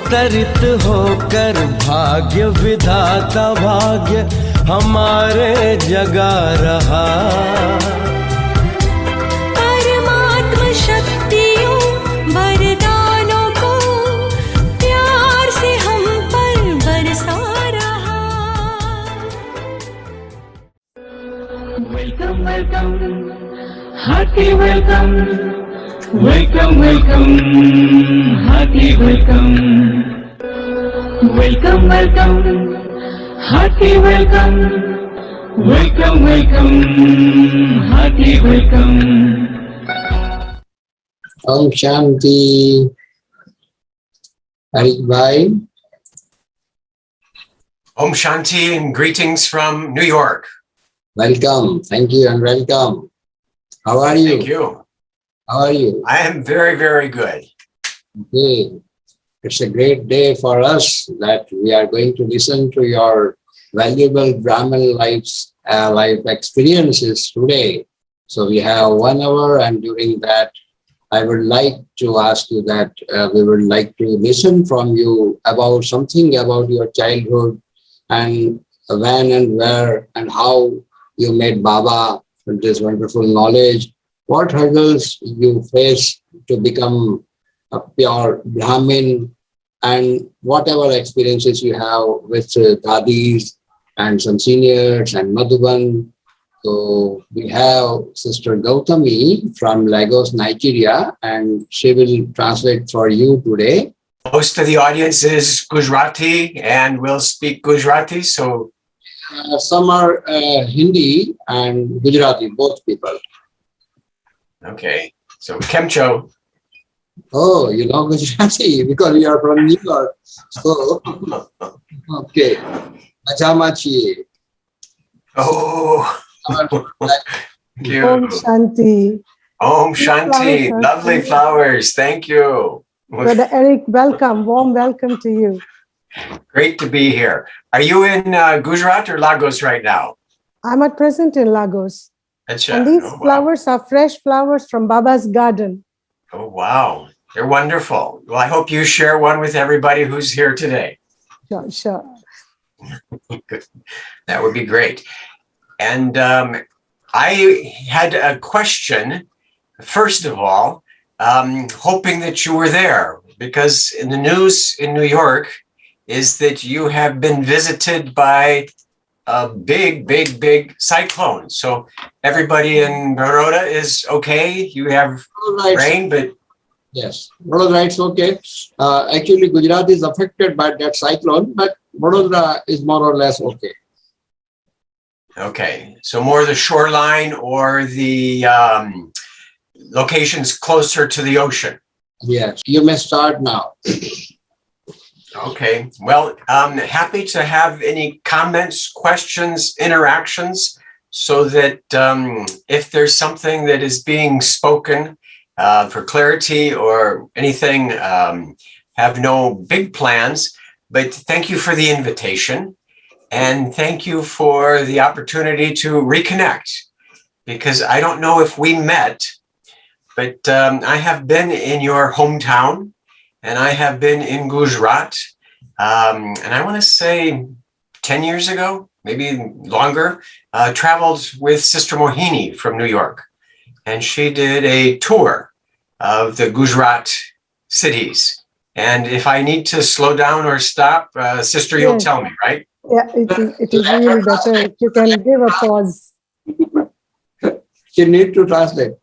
अवतरित होकर भाग्य विधाता भाग्य हमारे जगा रहा। परमात्म शक्तियों वरदानों को प्यार से हम पर बरसा रहा। Welcome welcome, hearty welcome, welcome welcome, hearty welcome, welcome welcome, hearty welcome, welcome welcome, hearty welcome. ओम शांति। Erik bhai. Om Shanti and greetings from New York. Welcome. Thank you and welcome. How are you? Thank you. How are you? I am very, very good. Okay. It's a great day for us that we are going to listen to your valuable Brahman life experiences today. So we have 1 hour, and during that, I would like to ask you that we would like to listen from you about something about your childhood and when and where and how you met Baba with this wonderful knowledge. What hurdles you face to become a pure Brahmin, and whatever experiences you have with Dadis and some seniors and Madhuban. So we have Sister Gautami from Lagos, Nigeria, and she will translate for you today. Most of the audience is Gujarati and will speak Gujarati, so Some are Hindi and Gujarati, both people. okay. So Kemcho. Oh, you know Gujarati because you are from New York. So, okay. Majamachi. Oh, thank you. Om Shanti. Om Shanti. Flowers, Lovely flowers. Thank you. Brother Erik, welcome. Warm welcome to you. Great to be here. Are you in Gujarat or Lagos right now? I'm at present in Lagos. Achha. And these Oh, wow. flowers are fresh flowers from Baba's garden. Oh, wow. They're wonderful. Well, I hope you share one with everybody who's here today. Sure, sure. Good. That would be great. And I had a question, first of all, hoping that you were there, because in the news in New York is that you have been visited by a big cyclone. So everybody in Baroda is okay. You have Right. rain, but Yes, Vadodara, it's okay. Actually, Gujarat is affected by that cyclone, but Vadodara is more or less okay. okay. So more the shoreline or the locations closer to the ocean. Yes, you may start now. Okay. Well, happy to have any comments, questions, interactions, so that if there's something that is being spoken for clarity or anything, have no big plans, but thank you for the invitation, and thank you for the opportunity to reconnect, because I don't know if we met, but I have been in your hometown, and I have been in Gujarat, and I want to say 10 years ago, maybe longer, traveled with Sister Mohini from New York. And she did a tour of the Gujarat cities. And if I need to slow down or stop, Sister, you'll Yes. tell me, right? Yeah, it is really better if you can give a pause. You need to translate.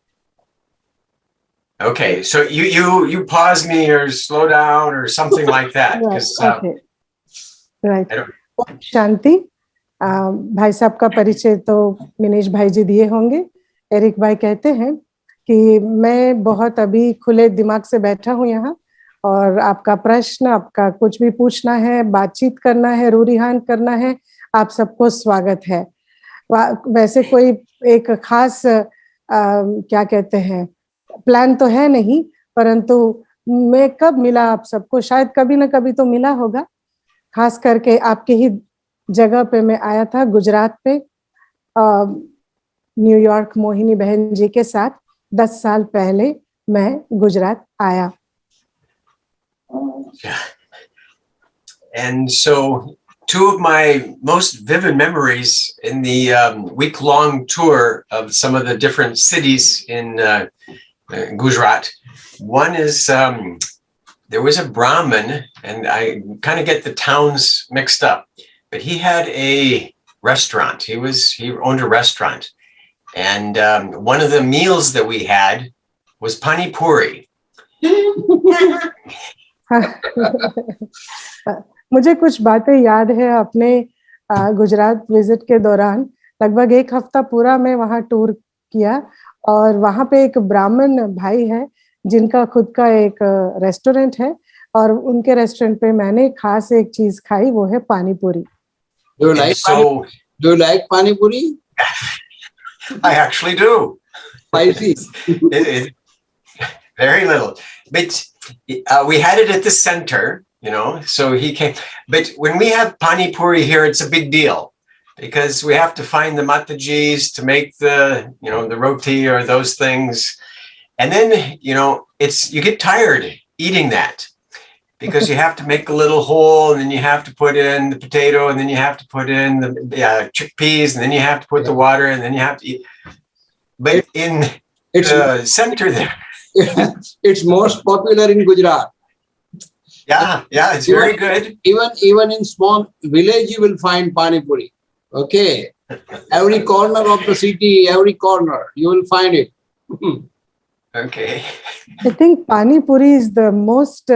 Okay, so you pause me or slow down or something like that. Right, 'Cause, okay. Right. I don't- Om Shanti. भाई साहब का परिचय तो मिनेश भाई जी दिए होंगे। Eric भाई कहते हैं कि मैं बहुत अभी खुले दिमाग से बैठा हूँ यहाँ, और आपका प्रश्न, आपका कुछ भी पूछना है, बातचीत करना है, रूरिहान करना है, आप सबको स्वागत है। वैसे कोई एक खास क्या कहते हैं प्लान तो है नहीं, परंतु मैं कब मिला आप सबको, शायद कभी ना कभी तो मिला होगा। खास करके आपके ही जगह पे मैं आया था, गुजरात पे, न्यूयॉर्क मोहिनी बहन जी के साथ 10 साल पहले मैं गुजरात आया। And so two of my most vivid memories in the week-long tour of some of the different cities in Gujarat. One is there was a Brahmin, and I kind of get the towns mixed up, but he had a restaurant. He owned a restaurant, and one of the meals that we had was pani puri. मुझे कुछ बातें याद है अपने Gujarat visit के दौरान। लगभग एक हफ्ता पूरा मैं वहाँ टूर किया और वहाँ पे एक ब्राह्मण भाई है जिनका खुद का एक रेस्टोरेंट है और उनके रेस्टोरेंट पे मैंने खास एक चीज खाई, वो है पानी पूरी। Do you like pani puri? I actually do. Spicy. Very little, but we had it at the center, so he came. But when we have pani puri here, it's a big deal because we have to find the matajis to make the roti or those things. And then, you get tired eating that because you have to make a little hole and then you have to put in the potato and then you have to put in the chickpeas and then you have to put the water and then you have to eat. But in the center there, it's most popular in Gujarat. Yeah, it's very good. Even in small village, you will find pani puri. Okay, every corner of the city, every corner, you will find it. Okay. I think pani puri is the most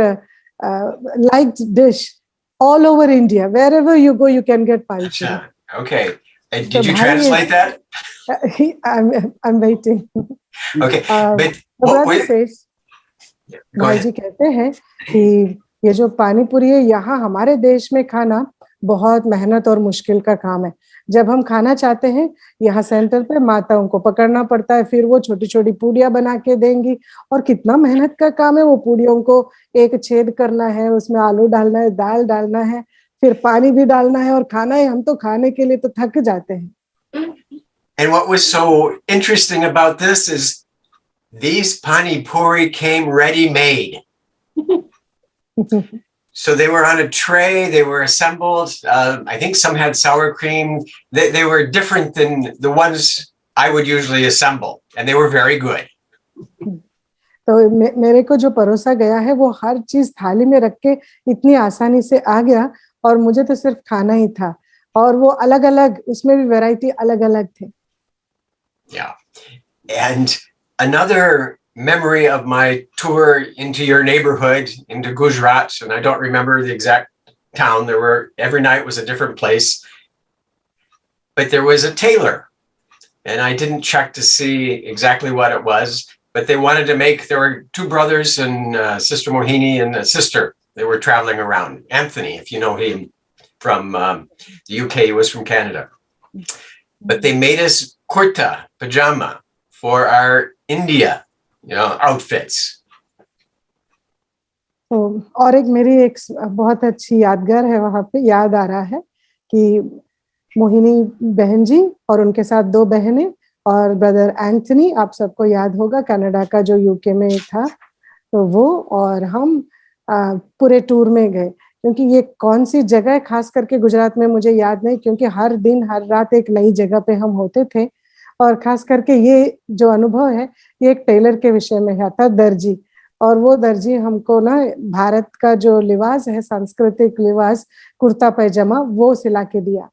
liked dish all over India. Wherever you go, you can get pani puri. Okay. And did you translate that? I'm waiting. Okay, but भाई जी कहते हैं कि ये जो पानी पूरी है यहाँ हमारे देश में खाना बहुत मेहनत और मुश्किल का काम है। जब हम खाना चाहते हैं यहाँ सेंटर पे माताओं को पकड़ना पड़ता है, फिर वो छोटी छोटी पूड़ियाँ बना के देंगी और कितना मेहनत का काम है। वो पूड़ियों को एक छेद करना है, उसमें आलू डालना है, दाल डालना है, फिर पानी भी डालना है और खाना है। हम तो खाने के लिए तो थक जाते हैं। And what was so interesting about this is these pani puri came ready-made. So they were on a tray, they were assembled. I think some had sour cream. They were different than the ones I would usually assemble, and they were very good. तो मेरे को जो परोसा गया है वो हर चीज थाली में रख के इतनी आसानी से आ गया और मुझे तो सिर्फ खाना ही था और वो अलग-अलग, उसमें भी वैरायटी अलग-अलग थे। Yeah. And another memory of my tour into your neighborhood, into Gujarat, and I don't remember the exact town. Every night was a different place, but there was a tailor, and I didn't check to see exactly what it was, but they wanted to there were two brothers and Sister Mohini and a sister. They were traveling around. Anthony, if you know him from the UK, he was from Canada. But they made us kurta, pajama, for our India, outfits. और एक मेरी एक बहुत अच्छी यादगार है, वहाँ पे याद आ रहा है कि मोहिनी बहन जी और उनके साथ दो बहनें और ब्रदर एंथनी, आप सबको याद होगा कनाडा का जो यूके में था, तो वो और हम पूरे टूर में गए। क्योंकि ये कौन सी जगह है खास करके गुजरात में मुझे याद नहीं, क्योंकि हर दिन हर रात एक नई जगह पे हम होते थे और खास करके ये जो अनुभव है ये एक टेलर के विषय में था, दर्जी। और वो दर्जी हमको ना भारत का जो लिबास है, सांस्कृतिक लिबास कुर्ता पैजामा, वो सिला के दिया।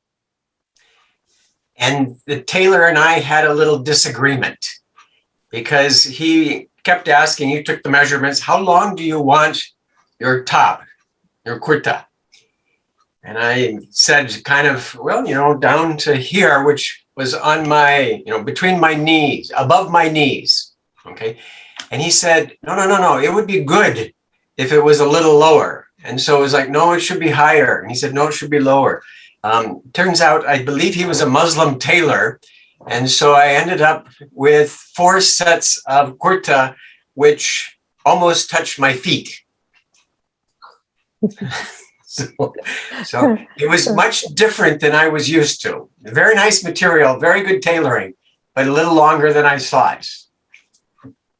And the tailor and I had a little disagreement because he kept asking, he took the measurements, how long do you want your top, your kurta? And I said kind of, down to here, which was on my, between my knees, above my knees. Okay. And he said, no, it would be good if it was a little lower. And so it was like, no, it should be higher. And he said, no, it should be lower. Turns out, I believe he was a Muslim tailor. And so I ended up with 4 sets of kurta, which almost touched my feet. So it was much different than I was used to. Very nice material, very good tailoring, but a little longer than I thought.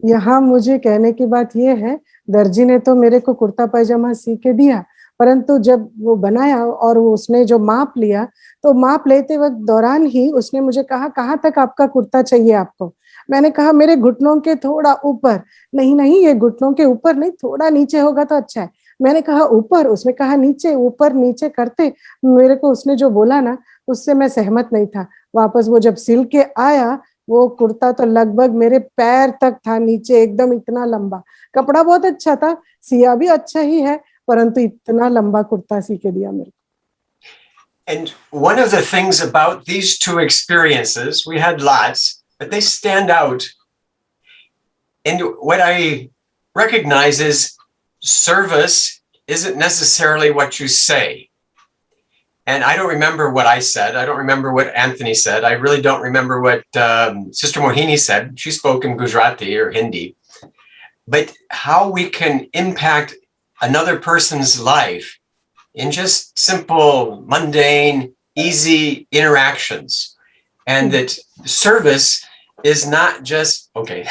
यहाँ मुझे कहने की बात ये है, दर्जी ने तो मेरे को कुर्ता पैजामा सी के दिया, परंतु जब वो बनाया और वो उसने जो माप लिया, तो माप लेते वक्त दौरान ही उसने मुझे कहा, कहाँ तक आपका कुर्ता चाहिए आपको? मैंने कहा मेरे घुटनों के थोड़ा ऊपर। नहीं नहीं, ये घुटनों के ऊपर नहीं, थोड़ा नीचे होगा तो अच्छा है। मैंने कहा ऊपर, उसने कहा नीचे। ऊपर नीचे करते मेरे को उसने जो बोला ना, उससे मैं सहमत नहीं था। वापस वो जब सिल के आया, वो कुर्ता तो लगभग मेरे पैर तक था नीचे, एकदम इतना लंबा। कपड़ा बहुत अच्छा था, सिया भी अच्छा ही है, परंतु इतना लंबा कुर्ता सी के दिया मेरे को। And one of the things about these two experiences, we had lots, but they stand out. And what I recognize is service isn't necessarily what you say. And I don't remember what I said. I don't remember what Anthony said. I really don't remember what Sister Mohini said. She spoke in Gujarati or Hindi. But how we can impact another person's life in just simple, mundane, easy interactions. And that service is not just, okay.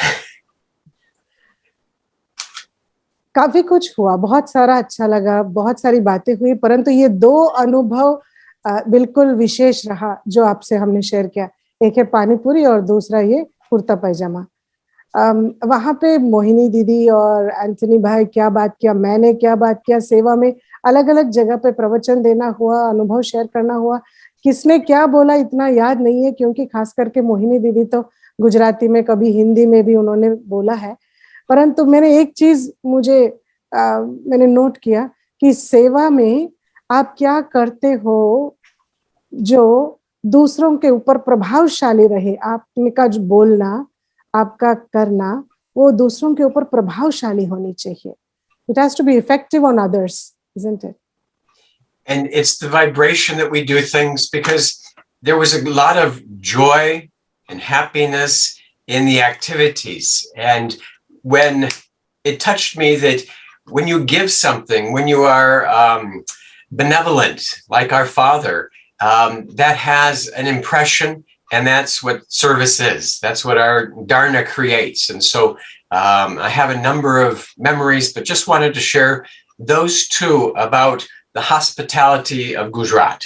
काफी कुछ हुआ, बहुत सारा अच्छा लगा, बहुत सारी बातें हुई, परंतु ये दो अनुभव बिल्कुल विशेष रहा जो आपसे हमने शेयर किया। एक है पानी पूरी और दूसरा ये कुर्ता पैजामा। वहां पे मोहिनी दीदी और एंथनी भाई क्या बात किया, मैंने क्या बात किया, सेवा में अलग अलग जगह पे प्रवचन देना हुआ, अनुभव शेयर करना हुआ। किसने क्या बोला इतना याद नहीं है, क्योंकि खास करके मोहिनी दीदी तो गुजराती में, कभी हिंदी में भी उन्होंने बोला है। परंतु मैंने एक चीज मैंने नोट किया कि सेवा में आप क्या करते हो जो दूसरों के ऊपर प्रभावशाली रहे। आपका जो बोलना, आपका करना, वो दूसरों के ऊपर प्रभावशाली होनी चाहिए। It has to be effective on others, isn't it? And it's the vibration that we do things, because there was a lot of joy and happiness in the activities. And when it touched me that when you give something, when you are benevolent, like our Father, that has an impression, and that's what service is. That's what our Dharna creates. And so I have a number of memories, but just wanted to share those two about the hospitality of Gujarat.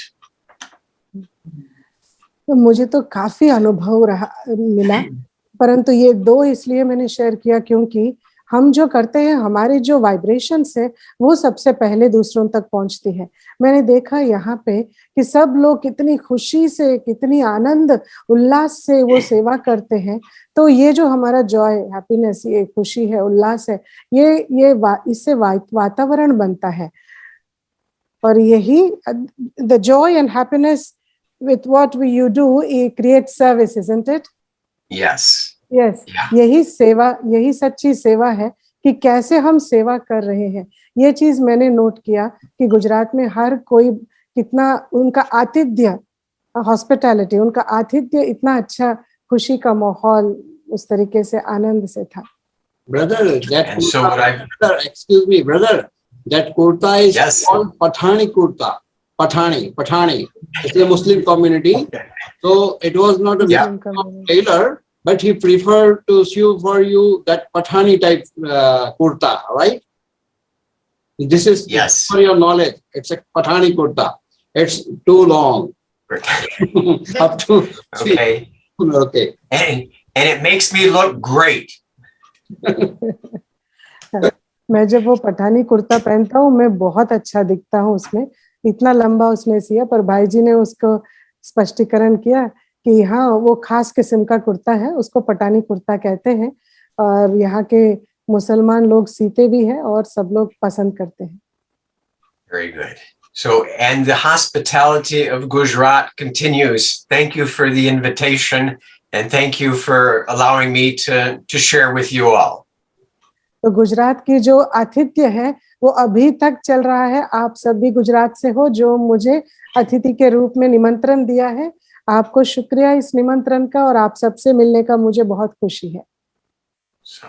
तो मुझे तो काफी अनुभव मिला, परंतु ये दो इसलिए मैंने शेयर किया क्योंकि हम जो करते हैं, हमारी जो वाइब्रेशंस है, वो सबसे पहले दूसरों तक पहुंचती है। मैंने देखा यहाँ पे कि सब लोग कितनी खुशी से, कितनी आनंद उल्लास से वो सेवा करते हैं। तो ये जो हमारा जॉय, हैप्पीनेस, ये खुशी है, उल्लास है, इससे वातावरण बनता है। और यही the joy and happiness with what you do, it creates service, isn't it? Yes. Yes. Yeah. यही सेवा, यही सच्ची सेवा है कि कैसे हम सेवा कर रहे हैं। ये चीज मैंने नोट किया कि गुजरात में हर कोई कितना, उनका आतिथ्य, हॉस्पिटैलिटी, उनका आतिथ्य इतना अच्छा, खुशी का माहौल उस तरीके से आनंद से था। Brother, that And so what I, brother, excuse me, brother, that kurta is Yes. called Pathani kurta. Pathani. It's a Muslim community. Okay. So it was not a Yeah. Muslim tailor, but he preferred to sew for you that Pathani type kurta, right? This is, Yes. for your knowledge, it's a Pathani kurta. It's too long. Up to okay. Okay. And it makes me look great. मैं जब वो पठानी कुर्ता पहनता हूँ, मैं बहुत अच्छा दिखता हूँ उसमें। इतना लंबा उसने सिया, पर भाई जी ने उसको स्पष्टीकरण किया कि हाँ, वो खास किस्म का कुर्ता है, उसको पठानी कुर्ता कहते हैं, और यहाँ के मुसलमान लोग सीते भी हैं और सब लोग पसंद करते हैं। Very good. So, and the hospitality of Gujarat continues. Thank you for the invitation, and thank you for allowing me to share with you all. तो गुजरात की जो आतिथ्य है वो अभी तक चल रहा है। आप सब भी गुजरात से हो जो मुझे अतिथि के रूप में निमंत्रण दिया है। आपको शुक्रिया इस निमंत्रण का, और आप सबसे मिलने का मुझे बहुत खुशी है। So,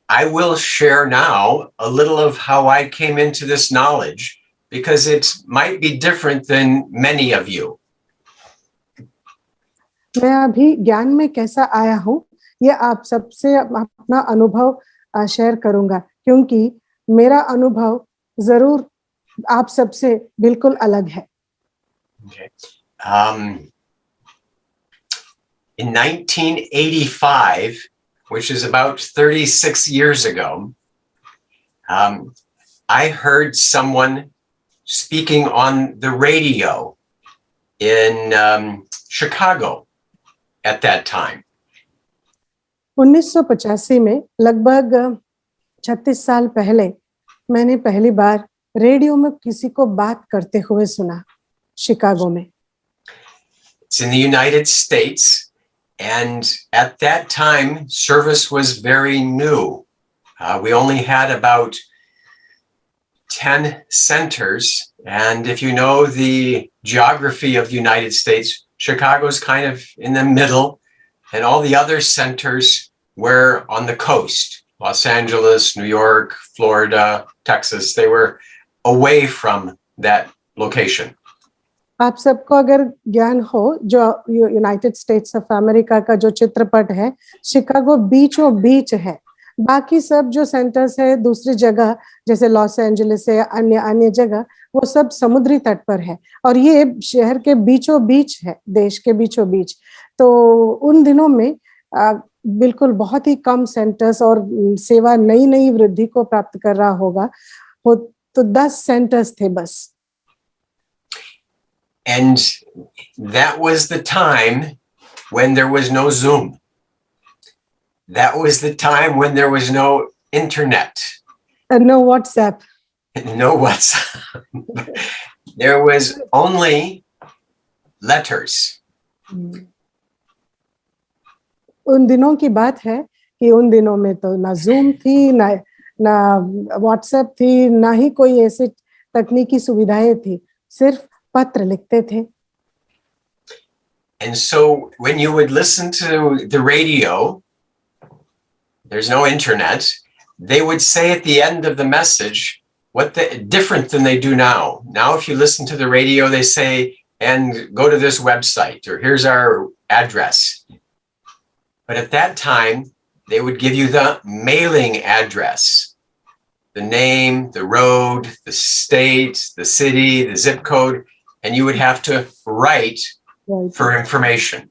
I will share now a little of how I came into this knowledge, because it might be different than many of you. मैं अभी ज्ञान में कैसा आया हूँ, ये आप सबसे अपना अनुभव शेयर करूंगा, क्योंकि मेरा अनुभव जरूर आप सबसे बिल्कुल अलग है। Okay. In 1985, which is about 36 years ago, I heard someone speaking on the radio in Chicago at that time. 1985 में लगभग 36 साल पहले मैंने पहली बार रेडियो में किसी को बात करते हुए सुना, शिकागो में। It's in the United States, and at that time, service was very new. We only had about 10 centers, and if you know the geography of the United States, Chicago's kind of in the middle, and all the other centers were on the coast. Los Angeles, New York, Florida, Texas, they were away from that location. आप सबको अगर ज्ञान हो, जो United states of America का जो चित्रपट है, शिकागो बीचों बीच है। बाकी सब जो सेंटर्स है दूसरी जगह जैसे लॉस एंजलिस है, अन्य अन्य जगह, वो सब समुद्री तट पर है और ये शहर के बीचों बीच है, देश के बीचों बीच। तो उन दिनों में बिल्कुल बहुत ही कम सेंटर्स और सेवा नई नई वृद्धि को प्राप्त कर रहा होगा, तो 10 सेंटर्स थे बस। And that was the time when there was no Zoom. That was the time when there was no internet. And no WhatsApp. No WhatsApp. There was only letters. उन दिनों की बात है कि उन दिनों में तो ना Zoom थी, ना WhatsApp थी, ना ही कोई ऐसी तकनीकी सुविधाएं थी, सिर्फ पत्र लिखते थे। And so when you would listen to the radio, there's no internet, they would say at the end of the message different than they do now. Now, if you listen to the radio, they say, and go to this website, or here's our address. But at that time, they would give you the mailing address, the name, the road, the state, the city, the zip code, and you would have to write for information.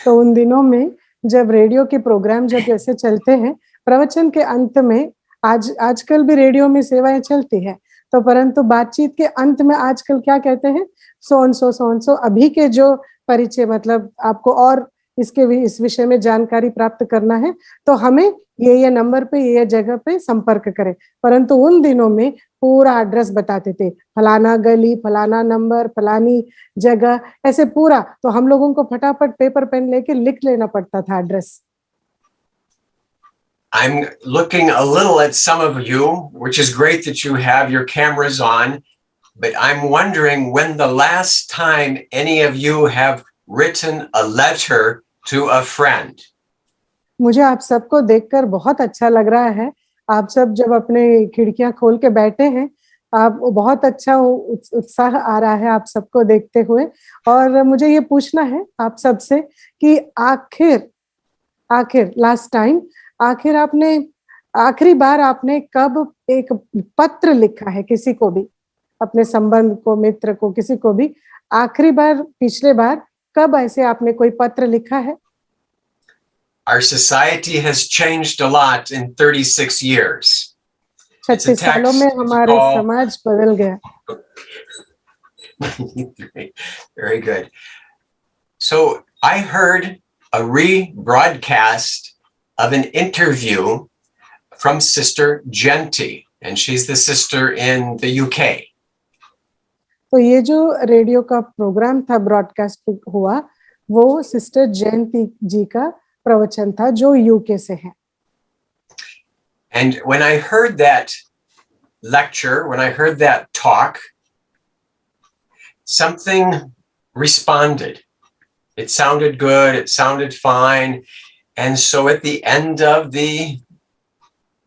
तो उन दिनों में जब radio के programme जब जैसे चलते हैं, प्रवचन के अंत में आजकल भी रेडियो में सेवाएं चलती है, तो परंतु बातचीत के अंत में आजकल क्या कहते हैं, सो अभी के जो परिचय, मतलब आपको और इस विषय में जानकारी प्राप्त करना है तो हमें ये नंबर पे ये जगह पे संपर्क करें। परंतु उन दिनों में पूरा एड्रेस बताते थे, फलाना गली, फलाना नंबर, फलानी जगह, ऐसे पूरा। तो हम लोगों को फटाफट पेपर पेन लेके लिख लेना पड़ता था address. I'm looking a little at some of you, which is great that you have your cameras on, but I'm wondering when the last time any of you have written a letter to a friend. मुझे आप सबको देखकर बहुत अच्छा लग रहा है। आप सब जब अपने खिड़कियां खोल के बैठे हैं, आप बहुत अच्छा उत्साह आ रहा है आप सबको देखते हुए। और मुझे ये पूछना है आप सबसे कि आखिर लास्ट टाइम, आखिरी बार आपने कब एक पत्र लिखा है किसी को भी, अपने संबंध को, मित्र को, किसी को भी, आखिरी बार, पिछले बार कब ऐसे आपने कोई पत्र लिखा है? Our society has changed a lot in 36 years. 36 सालों में हमारा समाज बदल गया। Very good. So I heard a rebroadcast of an interview from Sister Genty, and she's the sister in the UK. तो ये जो रेडियो का प्रोग्राम था, ब्रॉडकास्ट हुआ, वो सिस्टर जयंती जी का प्रवचन था जो यूके से है। And when I heard that lecture, when I heard that talk, something responded. It sounded good, it sounded fine. And so at the end of the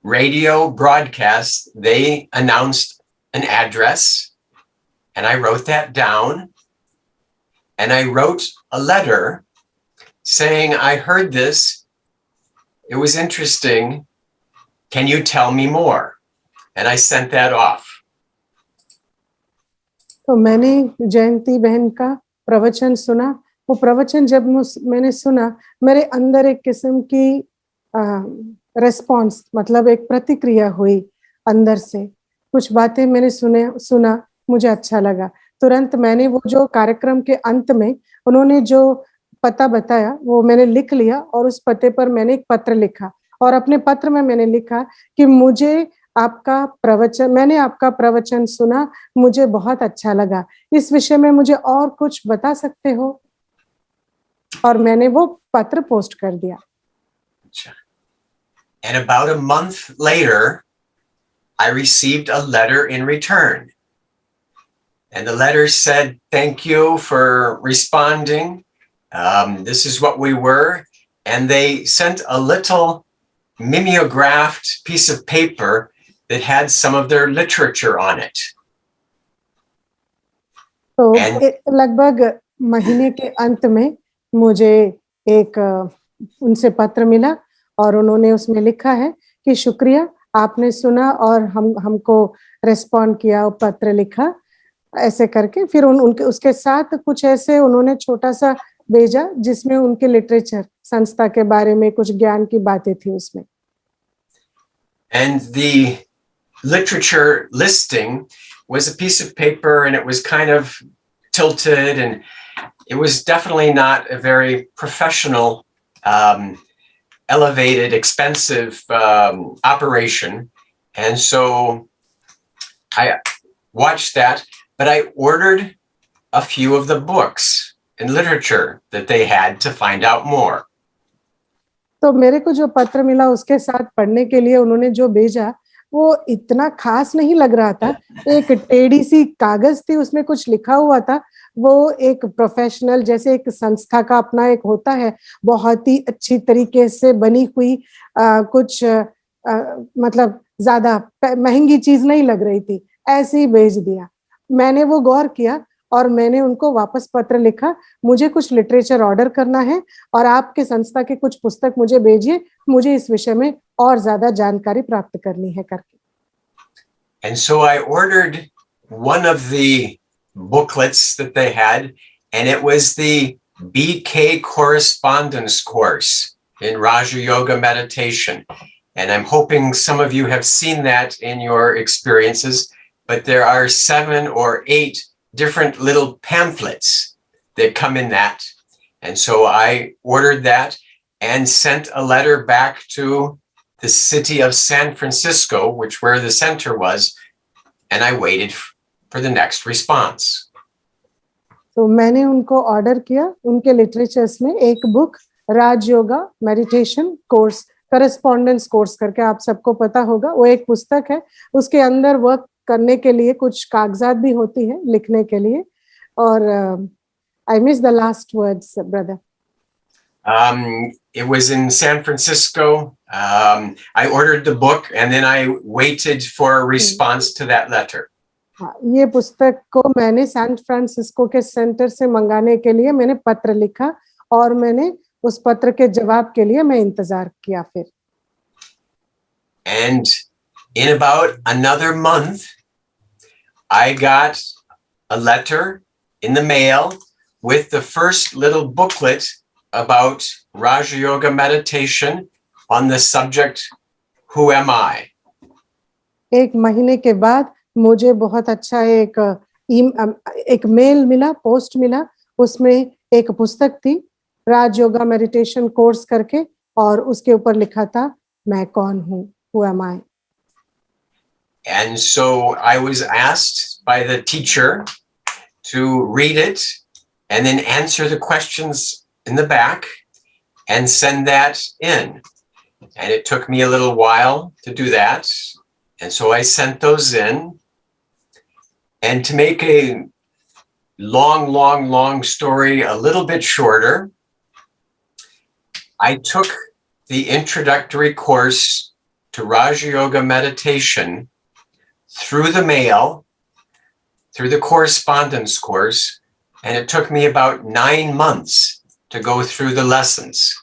radio broadcast, they announced an address. And I wrote that down, and I wrote a letter saying, I heard this, it was interesting, can you tell me more? and I sent that off. तो मैंने जयंती बहन का प्रवचन सुना। वो प्रवचन जब मैंने सुना, मेरे अंदर एक किस्म की रिस्पॉन्स, मतलब एक प्रतिक्रिया हुई अंदर से। कुछ बातें मैंने सुना, मुझे अच्छा लगा। तुरंत मैंने वो जो कार्यक्रम के अंत में उन्होंने जो पता बताया वो मैंने लिख लिया और उस पते पर मैंने एक पत्र लिखा और अपने पत्र में मैंने लिखा कि मैंने आपका प्रवचन सुना, मुझे बहुत अच्छा लगा। इस विषय में मुझे और कुछ बता सकते हो? और मैंने वो पत्र पोस्ट कर दिया। And about a month later, I received a letter in return. And the letter said, thank you for responding. This is what we were. And they sent a little mimeographed piece of paper that had some of their literature on it. तो लगभग महीने के अंत में मुझे एक उनसे पत्र मिला और उन्होंने उसमें लिखा है कि शुक्रिया, आपने सुना और हमको रिस्पॉन्ड किया, पत्र लिखा, ऐसे करके। फिर उनके उसके साथ कुछ ऐसे उन्होंने छोटा सा भेजा जिसमें उनके लिटरेचर संस्था के बारे में कुछ ज्ञान की बातें थी उसमें। And the literature listing was a piece of paper, and it was kind of tilted, and it was definitely not a very professional, elevated, expensive operation. And so I watched that, but I ordered a few of the books and literature that they had to find out more. तो मेरे को जो पत्र मिला उसके साथ पढ़ने के लिए उन्होंने जो भेजा वो इतना खास नहीं लग रहा था। एक टेढ़ी सी कागज थी, उसमें कुछ लिखा हुआ था। वो एक प्रोफेशनल, जैसे एक संस्था का अपना एक होता है, बहुत ही अच्छी तरीके से बनी हुई कुछ मतलब ज्यादा महंगी चीज नहीं लग रही थी, ऐसे ही भेज दिया। मैंने वो गौर किया और मैंने उनको वापस पत्र लिखा, मुझे कुछ लिटरेचर ऑर्डर करना है और आपके संस्था के कुछ पुस्तक मुझे भेजिए, मुझे इस विषय में और ज्यादा जानकारी प्राप्त करनी है करके। And so I ordered one of the booklets that they had, and it was the BK correspondence course in Raja Yoga meditation. And I'm hoping some of you have seen that in your experiences, but there are 7 or 8 different little pamphlets that come in that. And so I ordered that and sent a letter back to the city of San Francisco, where the center was, and I waited for the next response. तो मैंने उनको order किया, उनके literatures में एक book Raj yoga meditation course, correspondence course करके, आप सबको पता होगा, वो एक पुस्तक है। उसके अंदर वर्क करने के लिए कुछ कागजात भी होती है लिखने के लिए। और I missed the last words, brother. It was in San Francisco. I ordered the book and then I waited for a response to that letter. ये पुस्तक को मैंने सैन फ्रांसिस्को के सेंटर से मंगाने के लिए मैंने पत्र लिखा और मैंने उस पत्र के जवाब के लिए मैं इंतजार किया फिर। And in about another month, I got a letter in the mail with the first little booklet about Raja Yoga meditation on the subject, Who am I? एक महीने के बाद मुझे बहुत अच्छा एक मेल मिला, पोस्ट मिला, उसमें एक पुस्तक थी राज योगा मेडिटेशन कोर्स करके और उसके ऊपर लिखा था मैं कौन हूँ, Who am I? And so I was asked by the teacher to read it and then answer the questions in the back and send that in. And it took me a little while to do that. And so I sent those in. And to make a long story a little bit shorter, I took the introductory course to Raja Yoga meditation through the mail, through the correspondence course, and it took me about 9 months to go through the lessons.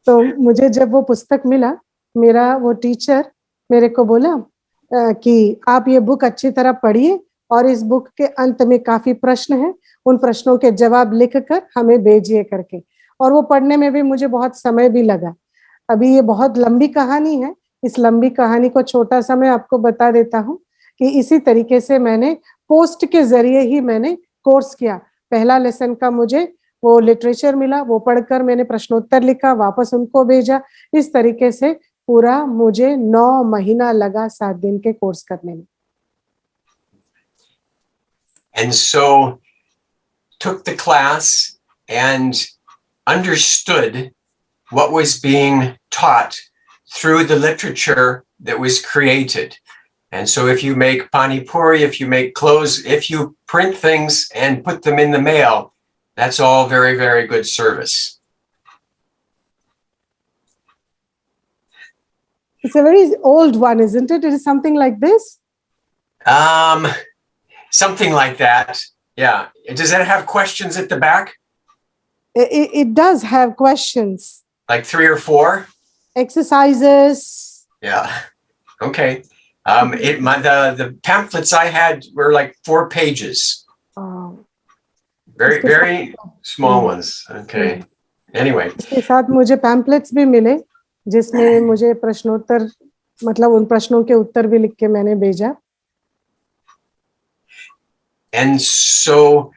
तो मुझे जब वो पुस्तक मिला मेरा वो teacher मेरे को बोला कि आप ये बुक अच्छी तरह पढ़िए और इस बुक के अंत में काफी प्रश्न हैं, उन प्रश्नों के जवाब लिखकर हमें भेजिए करके। और वो पढ़ने में भी मुझे बहुत समय भी लगा। अभी ये बहुत लंबी कहानी है, इस लंबी कहानी को छोटा सा मैं आपको बता देता हूँ कि इसी तरीके से मैंने पोस्ट के जरिए ही मैंने कोर्स किया। पहला लेसन का मुझे वो लिटरेचर मिला, वो पढ़कर मैंने प्रश्नोत्तर लिखा, वापस उनको भेजा। इस तरीके से पूरा मुझे 9 महीना लगा 7 दिन के कोर्स करने में। And so took the class and understood what was being taught through the literature that was created. And so if you make pani puri, if you make clothes, if you print things and put them in the mail, that's all very, very good service. It's a very old one, isn't it? It is something like this? Something like that. Yeah. Does that have questions at the back? It does have questions. Like 3 or 4? Exercises. Yeah. Okay. The pamphlets I had were like 4 pages. Very, very small ones. Okay. Anyway. इसके साथ मुझे pamphlets भी मिले जिसमें मुझे प्रश्नोत्तर मतलब उन प्रश्नों के उत्तर भी लिख के मैंने भेजा. And so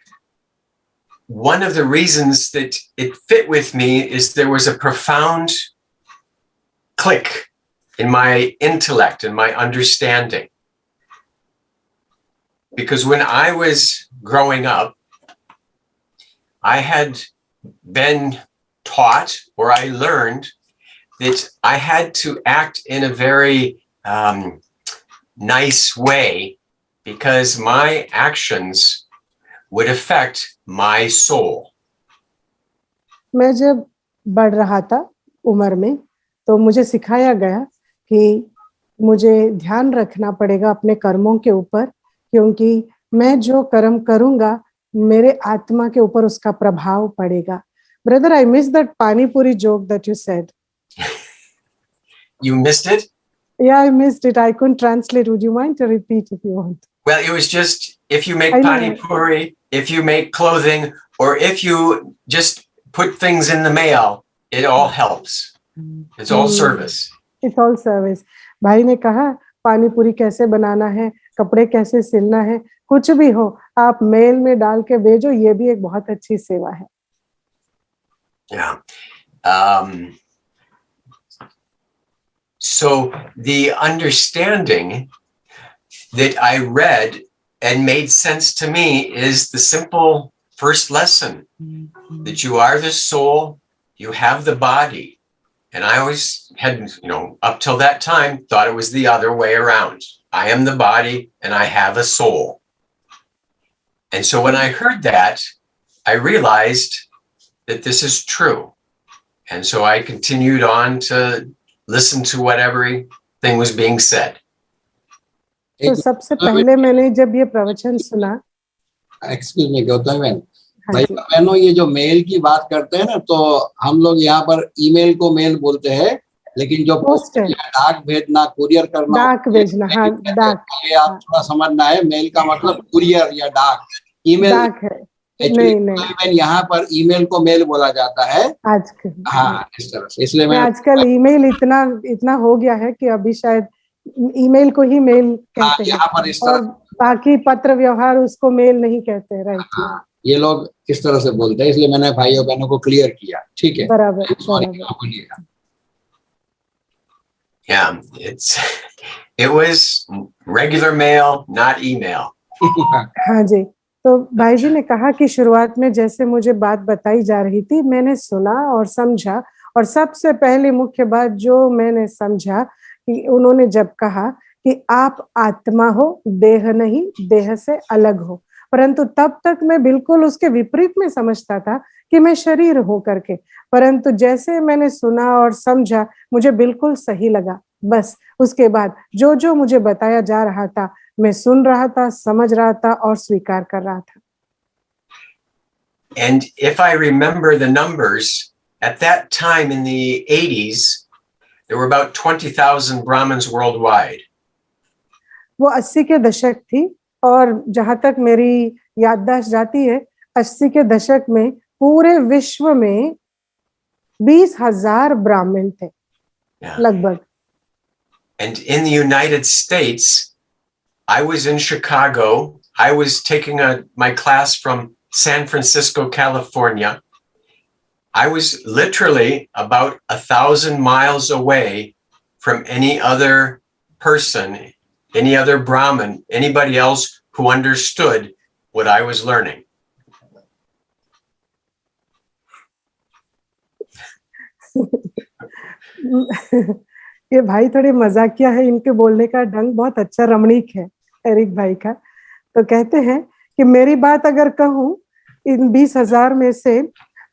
one of the reasons that it fit with me is there was a profound click in my intellect and my understanding. Because when I was growing up, I had been taught, or I learned, that I had to act in a very nice way because my actions would affect my soul. मैं जब बढ़ रहा था उम्र में तो मुझे सिखाया गया कि मुझे ध्यान रखना पड़ेगा अपने कर्मों के ऊपर क्योंकि मैं जो कर्म करूंगा मेरे आत्मा के ऊपर उसका प्रभाव पड़ेगा. Brother, I missed that pani puri joke that you said. You missed it? Yeah, I missed it. I couldn't translate. Would you mind to repeat if you want? Well, it was just if you make pani puri, if you make clothing, or if you just put things in the mail, it all helps. It's all service. It's all service. भाई ने कहा पानी पूरी कैसे बनाना है, कपड़े कैसे सिलना है, कुछ भी हो आप मेल में डाल के भेजो, ये भी एक बहुत अच्छी सेवा है. Yeah. So the understanding that I read and made sense to me is the simple first lesson that you are the soul, you have the body. And I always had, up till that time, thought it was the other way around. I am the body and I have a soul. And so when I heard that, I realized that this is true. And so I continued on to listen to whatever thing was being said. तो सबसे पहले मैंने जब ये प्रवचन सुना, excuse me Gautam बहन, भाई बहनों ये जो मेल की बात करते हैं ना तो हम लोग यहाँ पर ईमेल को मेल बोलते हैं लेकिन जो पोस्ट डाक भेजना कुरियर करना डाक भेजना हाँ डाक ये आप थोड़ा समझना है. मेल का मतलब कुरियर या डाक, ईमेल डाक है. नहीं यहाँ पर ईमेल को मेल बोला जाता है आजकल. हाँ इस तरह से. इसलिए मैं आजकल ईमेल इतना हो गया है कि अभी शायद ईमेल को ही मेल कहते हैं यहाँ पर इस तरह और बाकी पत्र व्यवहार उसको मेल नहीं कहते. राइट. ये लोग इस तरह से बोलते हैं इसलिए मैंने भाइयों बहनों को क्लियर किया. ठीक है बराबर. Yeah, it was regular mail, not email. हाँ जी. तो भाई जी ने कहा कि शुरुआत में जैसे मुझे बात बताई जा रही थी मैंने सुना और समझा और सबसे पहली मुख्य बात जो मैंने समझा कि उन्होंने जब कहा कि आप आत्मा हो, देह नहीं, देह से अलग हो. परंतु तब तक मैं बिल्कुल उसके विपरीत में समझता था कि मैं शरीर हूं करके. परंतु जैसे मैंने सुना और समझा मुझे बिल्कुल सही लगा. बस उसके बाद जो जो मुझे बताया जा रहा था मैं सुन रहा था, समझ रहा था और स्वीकार कर रहा था. And if I remember the numbers, at that time in the 80s, There were about 20,000 Brahmins worldwide. वो 80 के दशक थी और जहां तक मेरी याददाश्त जाती है 80 के दशक में पूरे विश्व में 20,000 ब्राह्मण थे Yeah. लगभग. And in the United States, I was in Chicago. I was taking my class from San Francisco, California. I was literally about 1,000 miles away from any other person, any other Brahmin, anybody else who understood what I was learning. ये भाई थोड़े मजाकिया है, इनके बोलने का ढंग बहुत अच्छा रमणीक है एरिक भाई का. तो कहते हैं कि मेरी बात अगर कहूं, इन 20,000 में से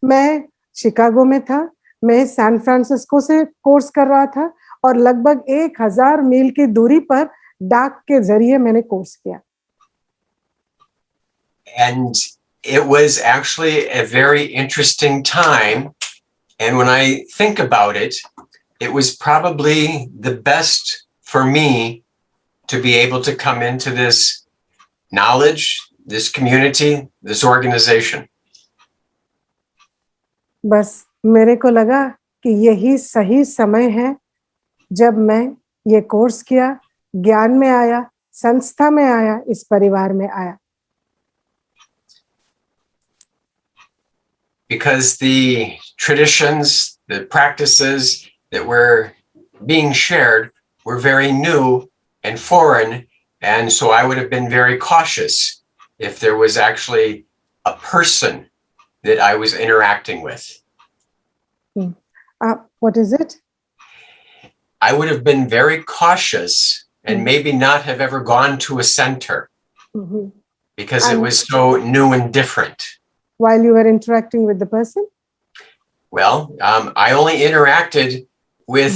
मैं शिकागो में था, मैं सैन फ्रांसिस्को से कोर्स कर रहा था और लगभग 1,000 मील की दूरी पर डाक के जरिए मैंने कोर्स किया. And it was actually a very interesting time. And when I think about it, it was probably the best for me to be able to come into this knowledge, this community, this organization. बस मेरे को लगा कि यही सही समय है जब मैं ये कोर्स किया, ज्ञान में आया, संस्था में आया, इस परिवार में आया. Because the traditions, the practices that were being shared were very new and foreign. And so I would have been very cautious if there was actually a person that I was interacting with. What is it? I would have been very cautious and maybe not have ever gone to a center because it was so new and different. While you were interacting with the person? Well, I only interacted with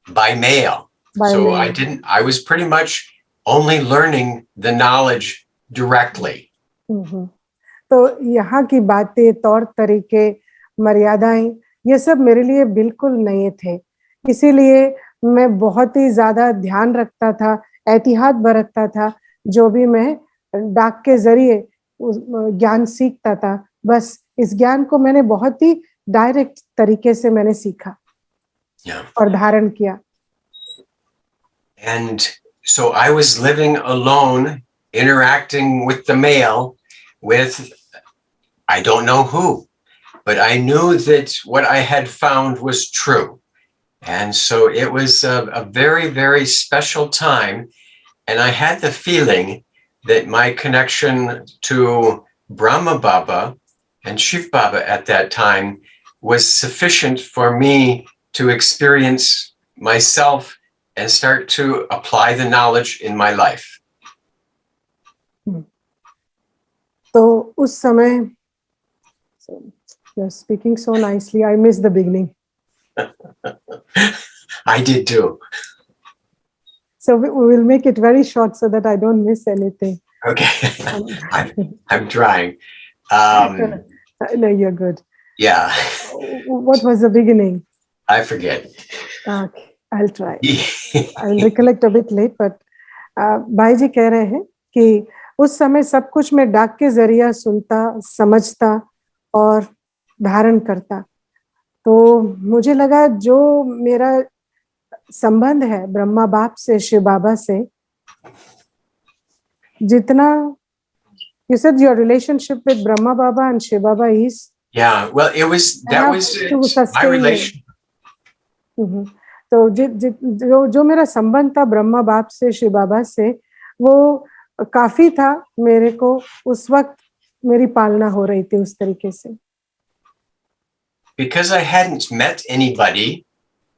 by mail. So I was pretty much only learning the knowledge directly. तो यहाँ की बातें, तौर तरीके, मर्यादाएं, ये सब मेरे लिए बिल्कुल नए थे. इसीलिए मैं बहुत ही ज्यादा ध्यान रखता था, एहतियात बरतता था. जो भी मैं डाक के जरिए ज्ञान सीखता था, बस इस ज्ञान को मैंने बहुत ही डायरेक्ट तरीके से मैंने सीखा और धारण किया. And so I was living alone, interacting with the mail, with I don't know who, but I knew that what I had found was true. And so it was a very, very special time. And I had the feeling that my connection to Brahma Baba and Shiv Baba at that time was sufficient for me to experience myself and start to apply the knowledge in my life. तो उस समय, you're speaking so nicely, I missed the beginning. I did too. So we will make it very short so that I don't miss anything. Okay. I'm trying. No, you're good. Yeah. What was the beginning? I forget. Okay, I'll try. I'll recollect a bit late, but भाई जी कह रहे हैं कि उस समय सब कुछ मैं डाक के जरिए सुनता, समझता और धारण करता. तो मुझे लगा जो मेरा संबंध है ब्रह्मा बाप से, शिव बाबा से, जितना, you said your relationship with Brahma Baba and Shiv Baba is, yeah, well, that was my relation. तो जो मेरा संबंध था ब्रह्मा बाप से, शिव बाबा से, वो काफी था मेरे को. उस वक्त मेरी पालना हो रही थी उस तरीके से. Because I hadn't met anybody,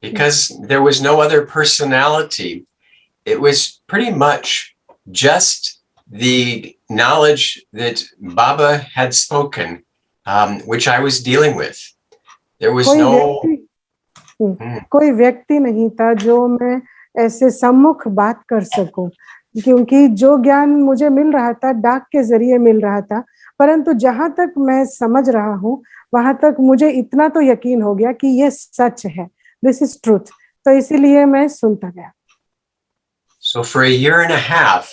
because there was no other personality, it was pretty much just the knowledge that Baba had spoken, which I was dealing with. There was कोई व्यक्ति नहीं था जो मैं ऐसे सम्मुख बात कर सकूं, क्योंकि जो ज्ञान मुझे मिल रहा था डाक के जरिए मिल रहा था. परंतु जहां तक मैं समझ रहा हूं, वहां तक मुझे इतना तो यकीन हो गया कि ये सच है. This is truth. तो इसीलिए मैं सुनता गया। So for a year and a half,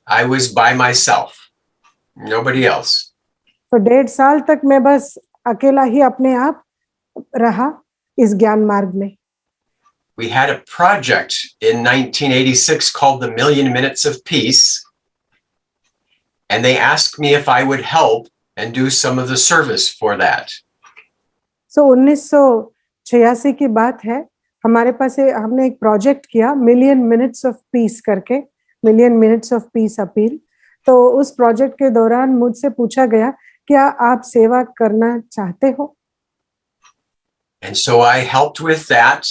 I was by myself, nobody else. तो 1.5 साल तक मैं बस अकेला ही अपने आप रहा इस ज्ञान मार्ग में। We had a project in 1986 called the Million Minutes of Peace, and they asked me if I would help and do some of the service for that. सो 1986 की बात है, हमारे पास हमने एक प्रोजेक्ट किया मिलियन मिनट्स ऑफ पीस करके, million minutes of peace appeal. तो उस प्रोजेक्ट के दौरान मुझसे पूछा गया, क्या आप सेवा करना चाहते हो? And so I helped with that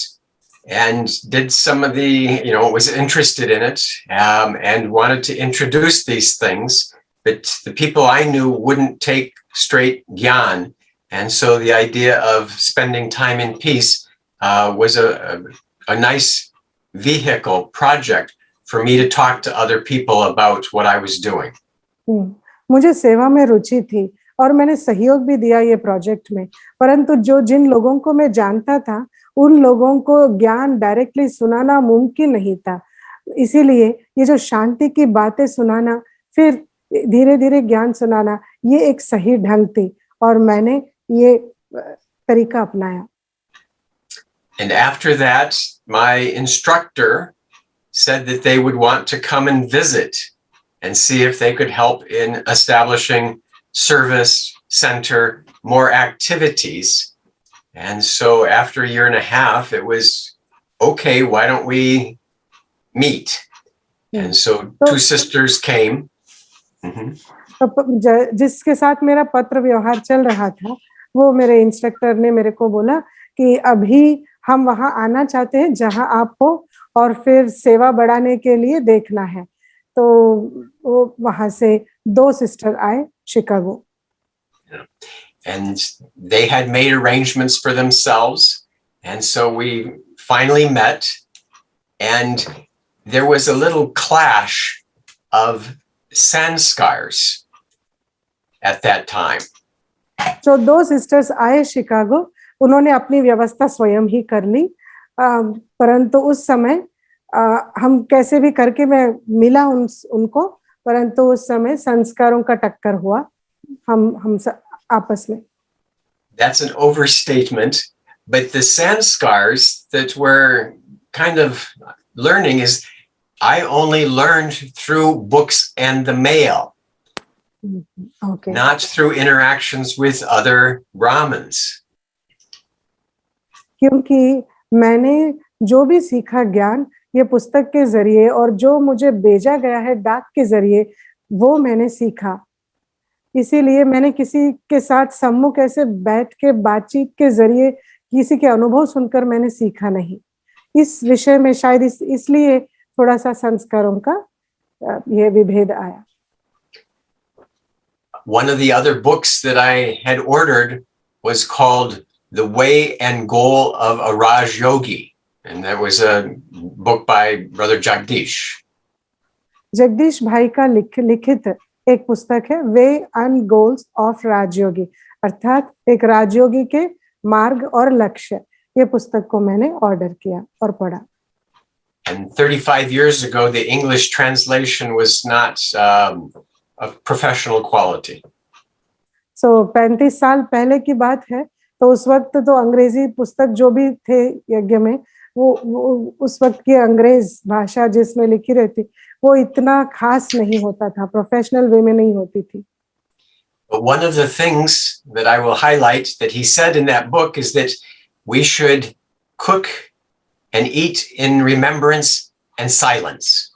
and did some of the, was interested in it, and wanted to introduce these things, but the people I knew wouldn't take straight gyan. And so the idea of spending time in peace was a nice vehicle project for me to talk to other people about what I was doing. मुझे सेवा में रुचि थी और मैंने सहयोग भी दिया ये प्रोजेक्ट में, परंतु जिन लोगों को मैं जानता था उन लोगों को ज्ञान डायरेक्टली सुनाना मुमकिन नहीं था। इसीलिए ये जो शांति की बातें सुनाना, फिर धीरे-धीरे ज्ञान सुनाना, ये एक सही ढंग थी और मैंने ये तरीका अपनाया। And after that, my instructor said that they would want to come and visit and see if they could help in establishing service center, more activities. And so after a year and a half, it was, okay, why don't we meet? And so two sisters came. तो जिसके साथ मेरा पत्र व्यवहार चल रहा था, वो मेरे इंस्ट्रक्टर ने मेरे को बोला कि अभी हम वहां आना चाहते हैं जहां आप हो और फिर सेवा बढ़ाने के लिए देखना है। तो वो वहां से 2 सिस्टर आए Chicago. And they had made arrangements for themselves. And so we finally met, and there was a little clash of sanskars at that time. जो 2 सिस्टर्स आए शिकागो, उन्होंने अपनी व्यवस्था स्वयं ही कर ली, परंतु उस समय हम कैसे भी करके मैं मिला उनको, परंतु उस समय संस्कारों का टक्कर हुआ हम आपस में। That's an overstatement, but the sanskars that we're kind of learning is I only learned through books and the mail. Okay. Not through interactions with other Brahmins. क्योंकि मैंने जो भी सीखा ज्ञान ये पुस्तक के जरिए और जो मुझे भेजा गया है डाक के जरिए, वो मैंने सीखा। इसीलिए मैंने किसी के साथ सम्मुख ऐसे बैठ के बातचीत के जरिए किसी के अनुभव सुनकर मैंने सीखा नहीं। इस विषय में शायद इसलिए थोड़ा सा संस्कारों का ये विभेद आया। One of the other books that I had ordered was called The Way and Goal of a Raj Yogi. And that was a book by Brother Jagdish. Jagdish भाई का लिखित एक पुस्तक है वे एंड गोल्स ऑफ राजयोगी, अर्थात एक राजयोगी के मार्ग और लक्ष्य। ये पुस्तक को मैंने ऑर्डर किया और पढ़ा। And 35 years ago, the English translation was not of professional quality. So 35 साल पहले की बात है, तो उस वक्त तो अंग्रेजी पुस्तक जो भी थे यज्ञ में, वो उस वक्त की अंग्रेज भाषा जिसमें लिखी रहती, वो इतना खास नहीं होता था, प्रोफेशनल वे में नहीं होती थी। But one of the things that I will highlight that he said in that book is that we should cook and eat in remembrance and silence.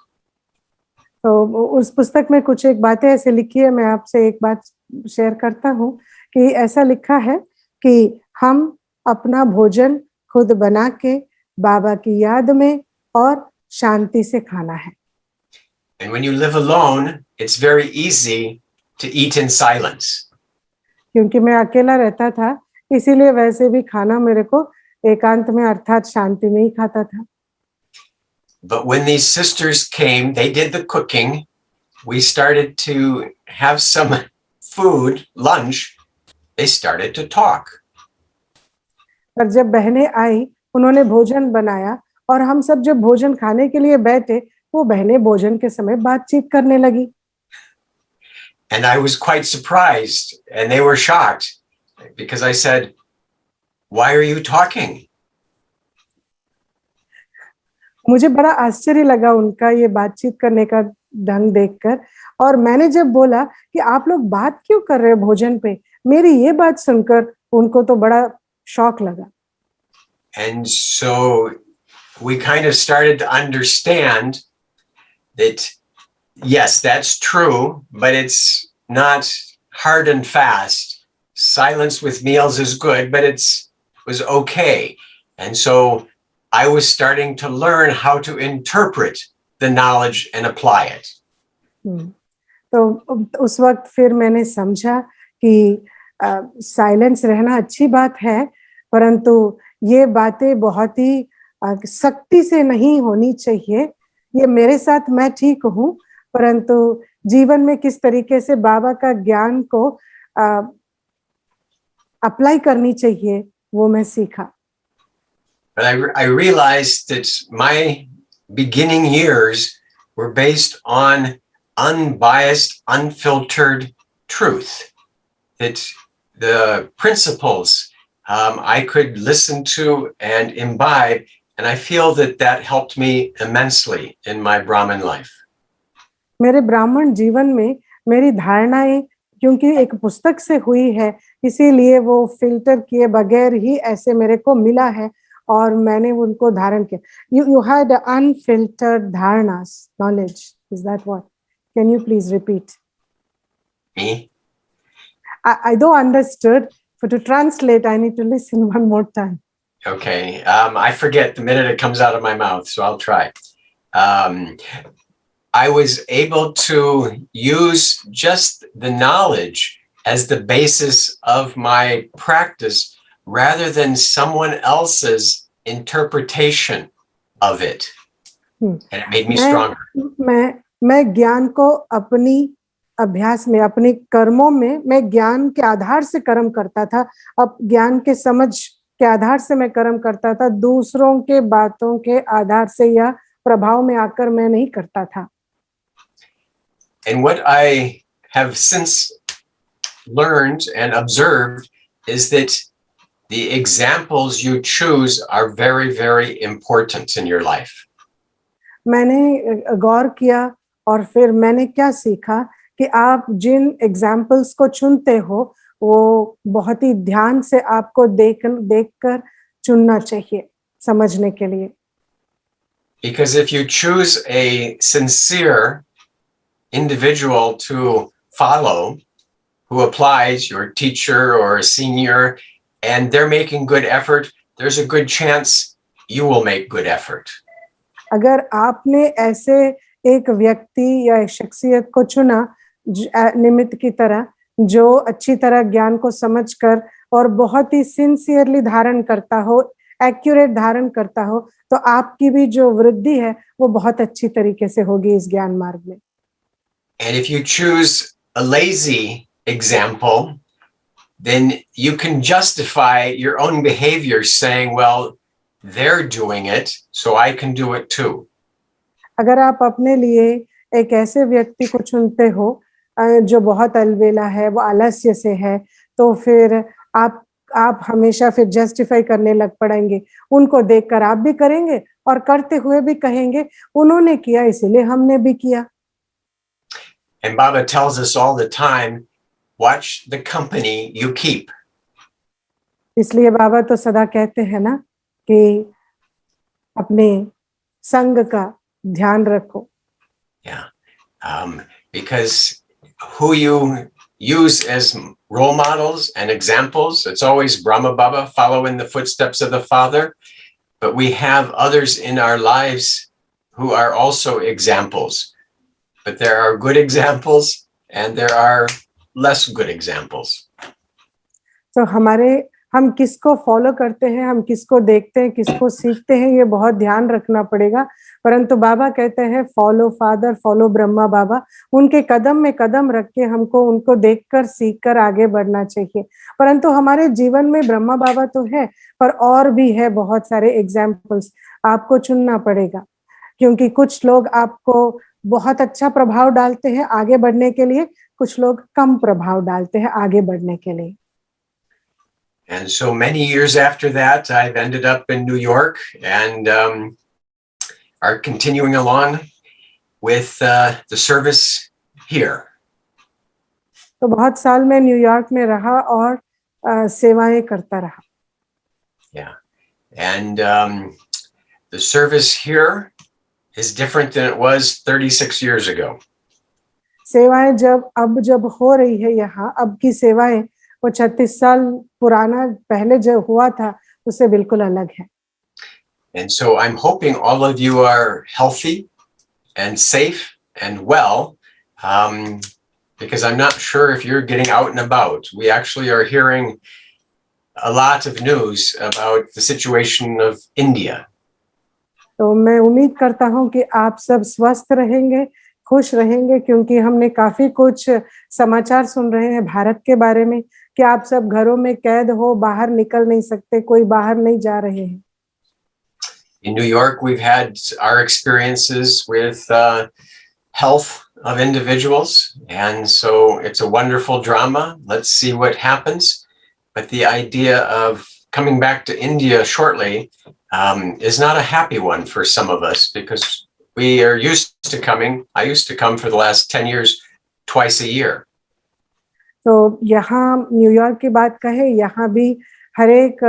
तो उस पुस्तक में कुछ एक बातें ऐसे लिखी है, मैं आपसे एक बात शेयर करता हूँ कि ऐसा लिखा है कि हम अपना भोजन खुद बना के बाबा की याद में और शांति से खाना है। And when you live alone, it's very easy to eat in silence. क्योंकि मैं अकेला रहता था, इसीलिए वैसे भी खाना मेरे को एकांत में अर्थात शांति में ही खाता था। But when these sisters came, they did the cooking. We started to have some food, lunch. They started to talk. पर जब बहनें आई, उन्होंने भोजन बनाया और हम सब जब भोजन खाने के लिए बैठे, वो बहनें भोजन के समय बातचीत करने लगी। And I was quite surprised, and they were shocked because I said, "Why are you talking?" मुझे बड़ा आश्चर्य लगा उनका ये बातचीत करने का ढंग देखकर, और मैंने जब बोला कि आप लोग बात क्यों कर रहे हो भोजन पे, मेरी ये बात सुनकर उनको तो बड़ा शौक लगा। And so we kind of started to understand that, yes, that's true, but it's not hard and fast. Silence with meals is good, but was okay. And so I was starting to learn how to interpret the knowledge and apply it. तो उस वक्त फिर मैंने समझा कि silence रहना अच्छी बात है, परंतु ये बातें बहुत ही सख्ती से नहीं होनी चाहिए। ये मेरे साथ मैं ठीक हूँ, परंतु जीवन में किस तरीके से बाबा का ज्ञान को अप्लाई करनी चाहिए, वो मैं सीखा। But I realized that my beginning years were based on unbiased, unfiltered truth. That the principles I could listen to and imbibe, and I feel that that helped me immensely in my Brahmin life. मेरे ब्राह्मण जीवन में मेरी धारणाएं क्योंकि एक पुस्तक से हुई है, इसीलिए वो फिल्टर किए बगैर ही ऐसे मेरे को मिला है और मैंने उनको धारण किया। You had unfiltered धारणास, knowledge. Is that what? Can you please repeat? Me? I don't understood. For to translate, I need to listen one more time. Okay. I forget the minute it comes out of my mouth, so I'll try. I was able to use just the knowledge as the basis of my practice rather than someone else's interpretation of it. And it made me stronger. मैं ज्ञान को अपनी अभ्यास में, अपने कर्मों में मैं ज्ञान के आधार से कर्म करता था। अब ज्ञान के समझ के आधार से मैं कर्म करता था, दूसरों के बातों के आधार से या प्रभाव में आकर मैं नहीं करता था। And what I have since learned and observed is that the examples you choose are very, very important in your life. मैंने गौर किया और फिर मैंने क्या सीखा कि आप जिन एग्जाम्पल्स को चुनते हो वो बहुत ही ध्यान से आपको देखकर चुनना चाहिए समझने के लिए। Because if you choose a sincere individual to follow who applies, your teacher or a senior, and they're making good effort, there's a good chance you will make good effort. अगर आपने ऐसे एक व्यक्ति या एक शख्सियत को चुना निमित्त की तरह, जो अच्छी तरह ज्ञान को समझकर और बहुत ही सिंसियरली धारण करता हो, एक्यूरेट धारण करता हो, तो आपकी भी जो वृद्धि है वो बहुत अच्छी तरीके से होगी इस ज्ञान मार्ग में। And if you choose a lazy example, then you can justify your own behavior saying, well, they're doing it, so I can do it too. अगर आप अपने लिए एक ऐसे व्यक्ति को चुनते हो जो बहुत अलबेला है, वो आलस्य से है, तो फिर आप हमेशा फिर जस्टिफाई करने लग पड़ेंगे। उनको देखकर आप भी करेंगे और करते हुए भी कहेंगे उन्होंने किया इसीलिए हमने भी किया। And Baba tells us all the time, watch the company you keep. इसलिए बाबा तो सदा कहते हैं ना कि अपने संग का ध्यान रखो। Yeah, because who you use as role models and examples, it's always Brahma Baba, follow in the footsteps of the Father. But we have others in our lives who are also examples. But there are good examples and there are less good examples. तो हम किसको follow करते हैं, हम किसको देखते हैं, किसको सीखते हैं, ये बहुत ध्यान रखना पड़ेगा। परंतु बाबा कहते हैं फॉलो फादर, फॉलो ब्रह्मा बाबा। उनके कदम में कदम रख के हमको उनको देखकर सीखकर आगे बढ़ना चाहिए। परंतु हमारे जीवन में ब्रह्मा बाबा तो है, पर और भी है बहुत सारे एग्जाम्पल्स। आपको चुनना पड़ेगा, क्योंकि कुछ लोग आपको बहुत अच्छा प्रभाव डालते हैं आगे बढ़ने के लिए, कुछ लोग कम प्रभाव डालते हैं आगे बढ़ने के लिए। And so many years after that, I've ended up in New York and are continuing along with the service here. तो बहुत साल में न्यूयॉर्क में रहा और सेवाएं करता रहा। Yeah. And the service here is different than it was 36 years ago. सेवाएं जब हो रही है यहाँ, अब की सेवाएं वो 36 साल पुराना पहले जो हुआ था उससे बिल्कुल अलग है। And so I'm hoping all of you are healthy and safe and well, because I'm not sure if you're getting out and about. We actually are hearing a lot of news about the situation of India. तो मैं उम्मीद करता हूँ कि आप सब स्वस्थ रहेंगे, खुश रहेंगे, क्योंकि हमने काफी कुछ समाचार सुन रहे हैं भारत के बारे में कि आप सब घरों में कैद हो, बाहर निकल नहीं सकते, कोई बाहर नहीं जा रहे हैं। In New York, we've had our experiences with health of individuals, and so it's a wonderful drama. Let's see what happens. But the idea of coming back to India shortly is not a happy one for some of us, because we are used to coming. I used to come for the last 10 years twice a year. तो यहाँ New York की बात कहें, यहाँ भी हर एक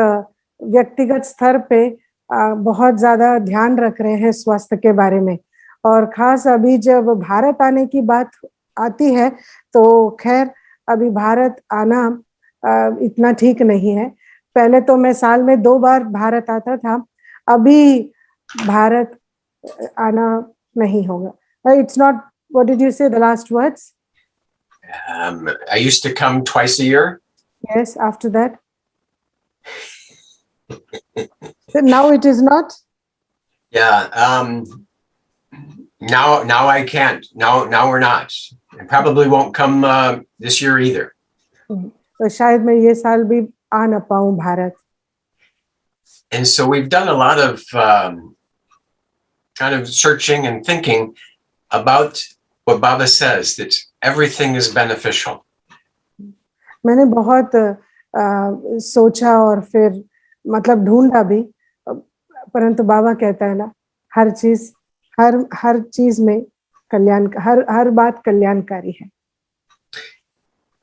व्यक्तिगत स्तर पे बहुत ज्यादा ध्यान रख रहे हैं स्वास्थ्य के बारे में, और खास अभी जब भारत आने की बात आती है तो खैर अभी भारत आना इतना ठीक नहीं है। पहले तो मैं साल में 2 बार भारत आता था, अभी भारत आना नहीं होगा। It's not, what did you say, the last words? I used to come twice a year. Yes, after that. So now it is not? Yeah. Now I can't. Now we're not. I probably won't come this year either. तो शायद मैं ये साल भी आ ना पाऊं Bharat. And so we've done a lot of kind of searching and thinking about what Baba says, that everything is beneficial. मैंने बहुत सोचा और फिर मतलब ढूंढा भी, परंतु बाबा कहता है ना, हर चीज में कल्याण, हर बात कल्याणकारी है।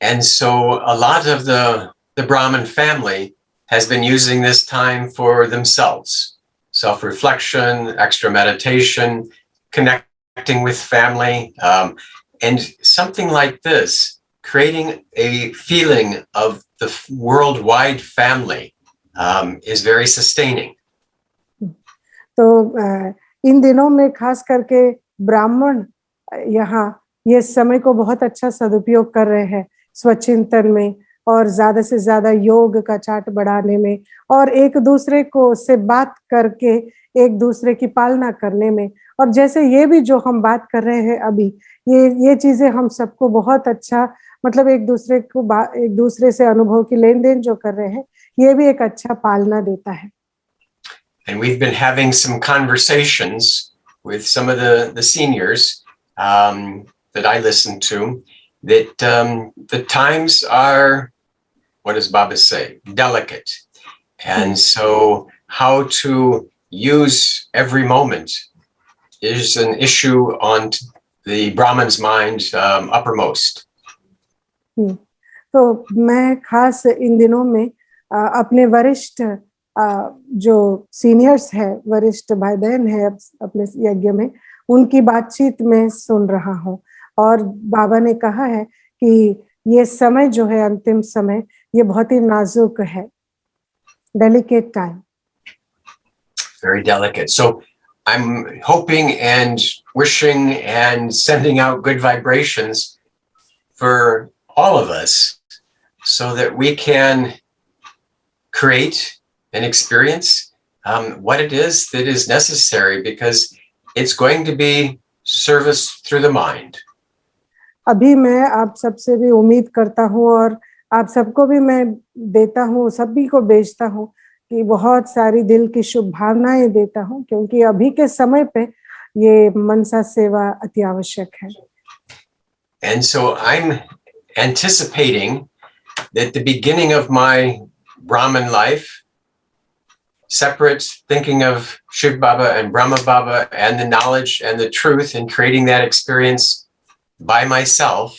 And so a lot of the Brahmin family has been using this time for themselves, self-reflection, extra meditation, connecting with family, and something like this, creating a feeling of the worldwide family is very sustaining. तो इन दिनों में खास करके ब्राह्मण यहाँ ये समय को बहुत अच्छा सदुपयोग कर रहे हैं स्वचिंतन में, और ज्यादा से ज्यादा योग का चाट बढ़ाने में, और एक दूसरे को से बात करके एक दूसरे की पालना करने में। और जैसे ये भी जो हम बात कर रहे हैं अभी, ये चीजें हम सबको बहुत अच्छा, मतलब एक दूसरे से अनुभव की लेन देन जो कर रहे हैं, ये भी एक अच्छा पालना देता है। And we've been having some conversations with some of the seniors that I listen to, that the times are, what does Baba say, delicate. And so how to use every moment is an issue on the Brahman's mind uppermost. तो मैं खास इन दिनों में अपने वरिष्ठ जो seniors है, वरिष्ठ भाई बहन है अपने यज्ञ में, उनकी बातचीत में सुन रहा हूँ, और बाबा ने कहा है कि ये समय जो है, अंतिम समय, ये बहुत ही नाजुक है, delicate time. Very delicate. So I'm hoping and wishing and sending out good vibrations for all of us so that we can create and experience what it is that is necessary, because it's going to be service through the mind. अभी मैं आप सबसे भी उम्मीद करता हूँ और आप सबको भी मैं देता हूँ, सभी को भेजता हूँ कि बहुत सारी दिल की शुभ भावनाएं देता हूँ, क्योंकि अभी के समय पे ये मनसा सेवा अति आवश्यक है. And so I'm anticipating that the beginning of my Brahmin life, separate, thinking of Shiv Baba and Brahma Baba and the knowledge and the truth and creating that experience by myself.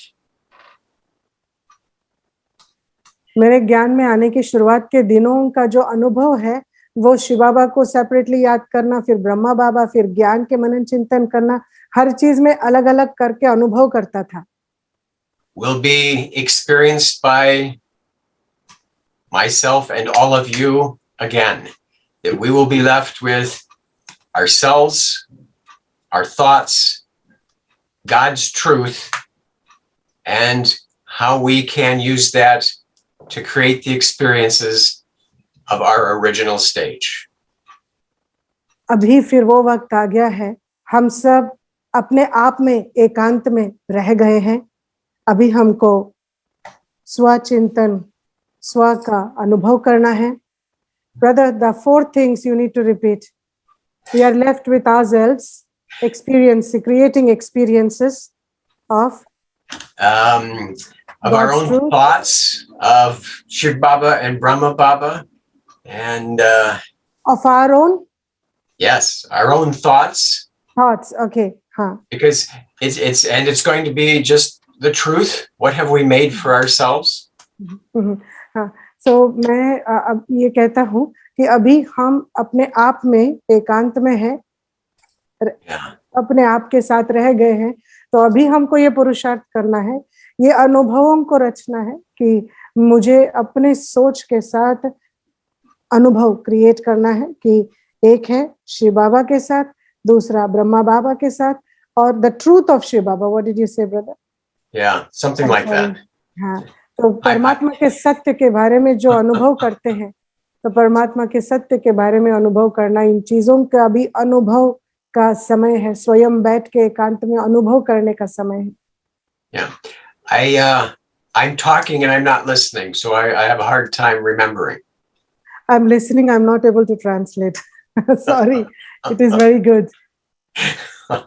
मेरे ज्ञान में आने की शुरुआत के दिनों का जो अनुभव है, वो शिव बाबा को सेपरेटली याद करना, फिर ब्रह्मा बाबा, फिर ज्ञान के मनन चिंतन करना, हर चीज में अलग अलग करके अनुभव करता था. Will be experienced by myself and all of you again. That we will be left with ourselves, our thoughts, God's truth, and how we can use that to create the experiences of our original stage. अभी फिर वो वक्त आ गया है, हम सब अपने आप में एकांत में रह गए हैं. अभी हमको स्वचिंतन, स्व का अनुभव करना है. Brother, the 4 things you need to repeat. We are left with ourselves, creating experiences of our own truth, thoughts, of Shiv Baba and Brahma Baba, and of our own yes, our own thoughts. Okay, huh. Because it's going to be just the truth. What have we made for ourselves? हाँ. So मैं अब ये कहता हूँ कि अभी हम अपने आप में एकांत में हैं, अपने आप के साथ रह गए हैं. तो अभी हमको ये पुरुषार्थ करना है, ये अनुभवों को रचना है कि मुझे अपने सोच के साथ अनुभव क्रिएट करना है कि एक है शिव बाबा के साथ, दूसरा ब्रह्मा बाबा के साथ, और the truth of Shiv Baba. What did you say brother? Yeah, something like that. हाँ, तो परमात्मा के सत्य के बारे में जो अनुभव करते हैं, तो परमात्मा के सत्य के बारे में अनुभव करना, इन चीजों का भी अनुभव का समय है. स्वयं बैठ के एकांत में अनुभव करने का समय है. Yeah, I'm talking and I'm not listening, so I have a hard time remembering. I'm listening, I'm not able to translate. Sorry, it is very good.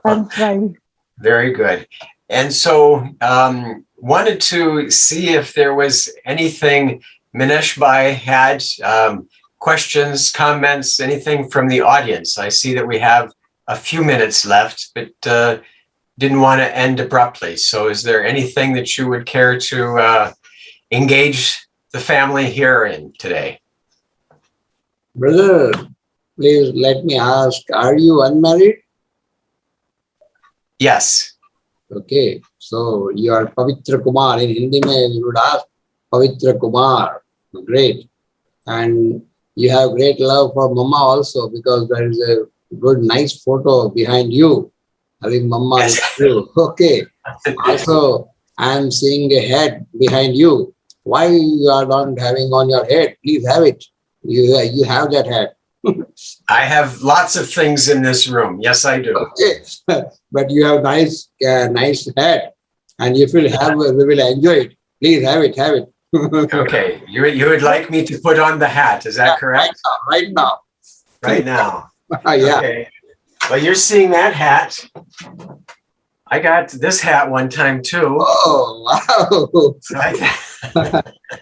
I'm trying. Very good. And so wanted to see if there was anything Minesh Bhai had, questions, comments, anything from the audience. I see that we have a few minutes left, but didn't want to end abruptly. So is there anything that you would care to engage the family here in today? Brother, please let me ask, are you unmarried? Yes. Okay, so you are Pavitra Kumar. In Hindi, you would ask Pavitra Kumar. Great. And you have great love for Mama also, because there is a good, nice photo behind you. I think Mama is you. Okay. Also, I am seeing a head behind you. Why you are not having on your head? Please have it. You have that head. I have lots of things in this room. Yes, I do. Okay. But you have nice head, and if you have, we will enjoy it. Please have it, have it. Okay, you would like me to put on the hat, is that correct? Right now. Right now. Yeah. Okay. Well, you're seeing that hat. I got this hat one time too. Oh, wow. So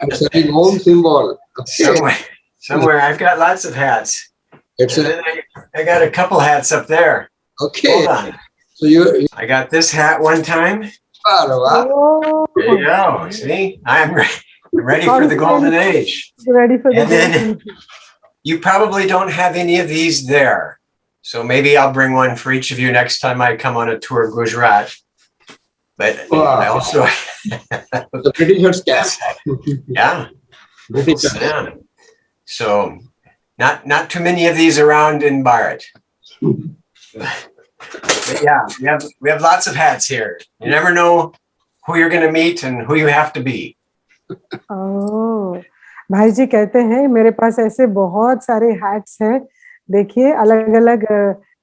It's a home symbol. Okay. somewhere I've got lots of hats. It's And then I got a couple hats up there. okay. Hold on. So you I got this hat one time. Oh, There you go. See, I'm ready for the golden age. ready for the And then you probably don't have any of these there. So maybe I'll bring one for each of you next time I come on a tour of Gujarat. But I also, the Britishers cast. yeah. Britishers. Yeah. So not too many of these around in Bharat. But yeah, we have lots of hats here. You never know who you're going to meet and who you have to be. Oh, भाई जी कहते हैं मेरे पास ऐसे बहुत सारे hats हैं, देखिए अलग अलग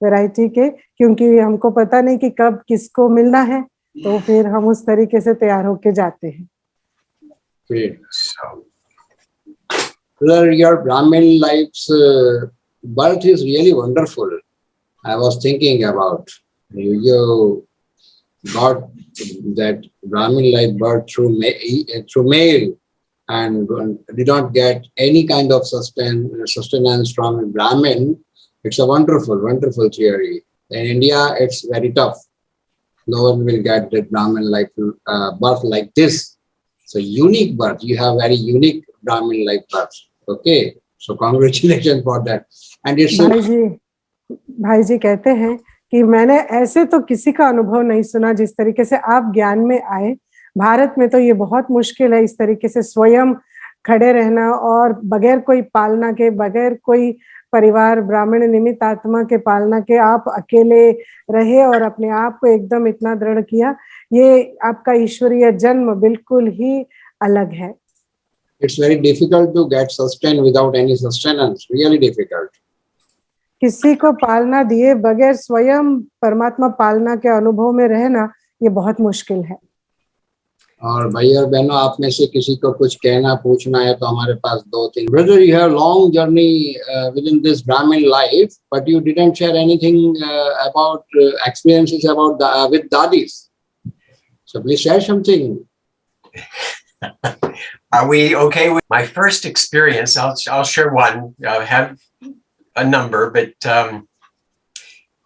वैरायटी के, क्योंकि हमको पता नहीं कि कब किसको मिलना है, तो फिर हम उस तरीके से तैयार होके जाते हैं। Great. So, Brother, your Brahmin life's birth is really wonderful. I was thinking about you got that Brahmin life birth through male and did not get any kind of sustenance from a Brahmin. It's a wonderful, wonderful theory. In India, it's very tough. No one will get that Brahmin life birth like this. So unique birth. You have very unique Brahmin life birth. Okay. So congratulations for that. And it's भाई जी कहते हैं कि मैंने ऐसे तो किसी का अनुभव नहीं सुना जिस तरीके से आप ज्ञान में आए। भारत में तो ये बहुत मुश्किल है इस तरीके से स्वयं खड़े रहना और बगैर कोई पालना के, बगैर कोई परिवार ब्राह्मण निमित्त आत्मा के पालना के आप अकेले रहे और अपने आप को एकदम इतना दृढ़ किया। ये आपका ईश्वरीय जन्म बिल्कुल ही अलग है। it's very difficult to get sustained without any sustenance. Really difficult. किसी को पालना दिए बगैर स्वयं परमात्मा पालना के अनुभव में रहना ये बहुत मुश्किल है। और भाई और बहनों, आप में से किसी को कुछ कहना पूछना है तो हमारे पास 2-3 brother, you have long journey within this Brahmin life, but you didn't share anything about experiences about with dadis. So please share something. are we okay with my first experience? I'll share one. I have a number, but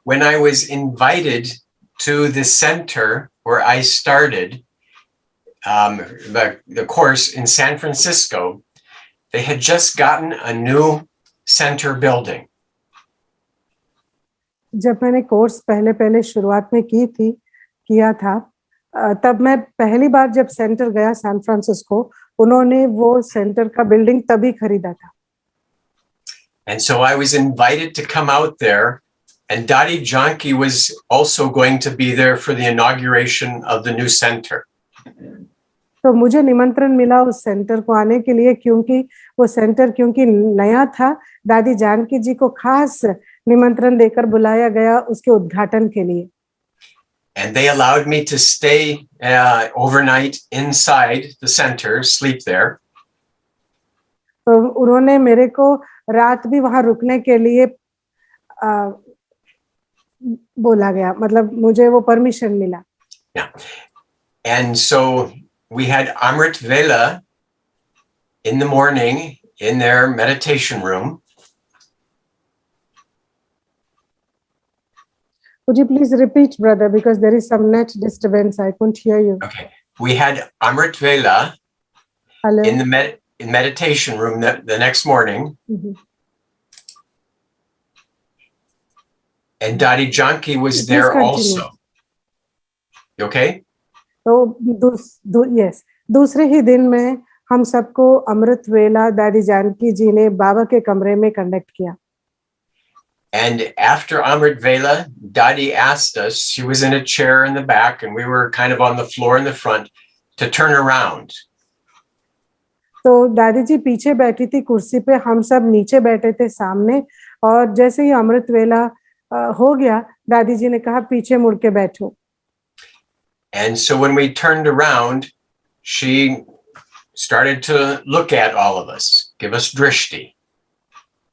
when I was invited to the center where I started the course in San Francisco, they had just gotten a new center building. जब मैंने course पहले शुरुआत में किया था, तब मैं पहली बार जब सेंटर गया सैन फ्रांसिस्को, उन्होंने वो सेंटर का बिल्डिंग तभी खरीदा था। And so I was invited to come out there, and Dadi Janki was also going to be there for the inauguration of the new center. तो मुझे निमंत्रण मिला उस सेंटर को आने के लिए, क्योंकि वो सेंटर क्योंकि नया था, दादी जानकी जी को खास निमंत्रण देकर बुलाया गया उसके उद्घाटन के लिए। And they allowed me to stay overnight inside the center, sleep there. तो उन्होंने मेरे को रात भी वहां रुकने के लिए बोला गया, मतलब मुझे वो परमिशन मिला। Yeah. And so we had Amrit Vela in the morning in their meditation room. Would you please repeat, brother, because there is some net disturbance. I couldn't hear you. Okay. We had Amrit Vela Hello. in the meditation room the next morning. Mhm. And Dadi Janki was Please there continue. also. You okay? तो yes, दूसरे ही दिन में हम सबको अमृत वेला दादी जानकी जी ने बाबा के कमरे में कंडक्ट किया। And after Amrit Vela, Dadi asked us, she was in a chair in the back and we were kind of on the floor in the front, to turn around. तो दादी जी पीछे बैठी थी कुर्सी पे, हम सब नीचे बैठे थे सामने, और जैसे ही अमृत वेला हो गया, दादी जी ने कहा पीछे मुड़ के बैठो। And so when we turned around, she started to look at all of us, give us drishti.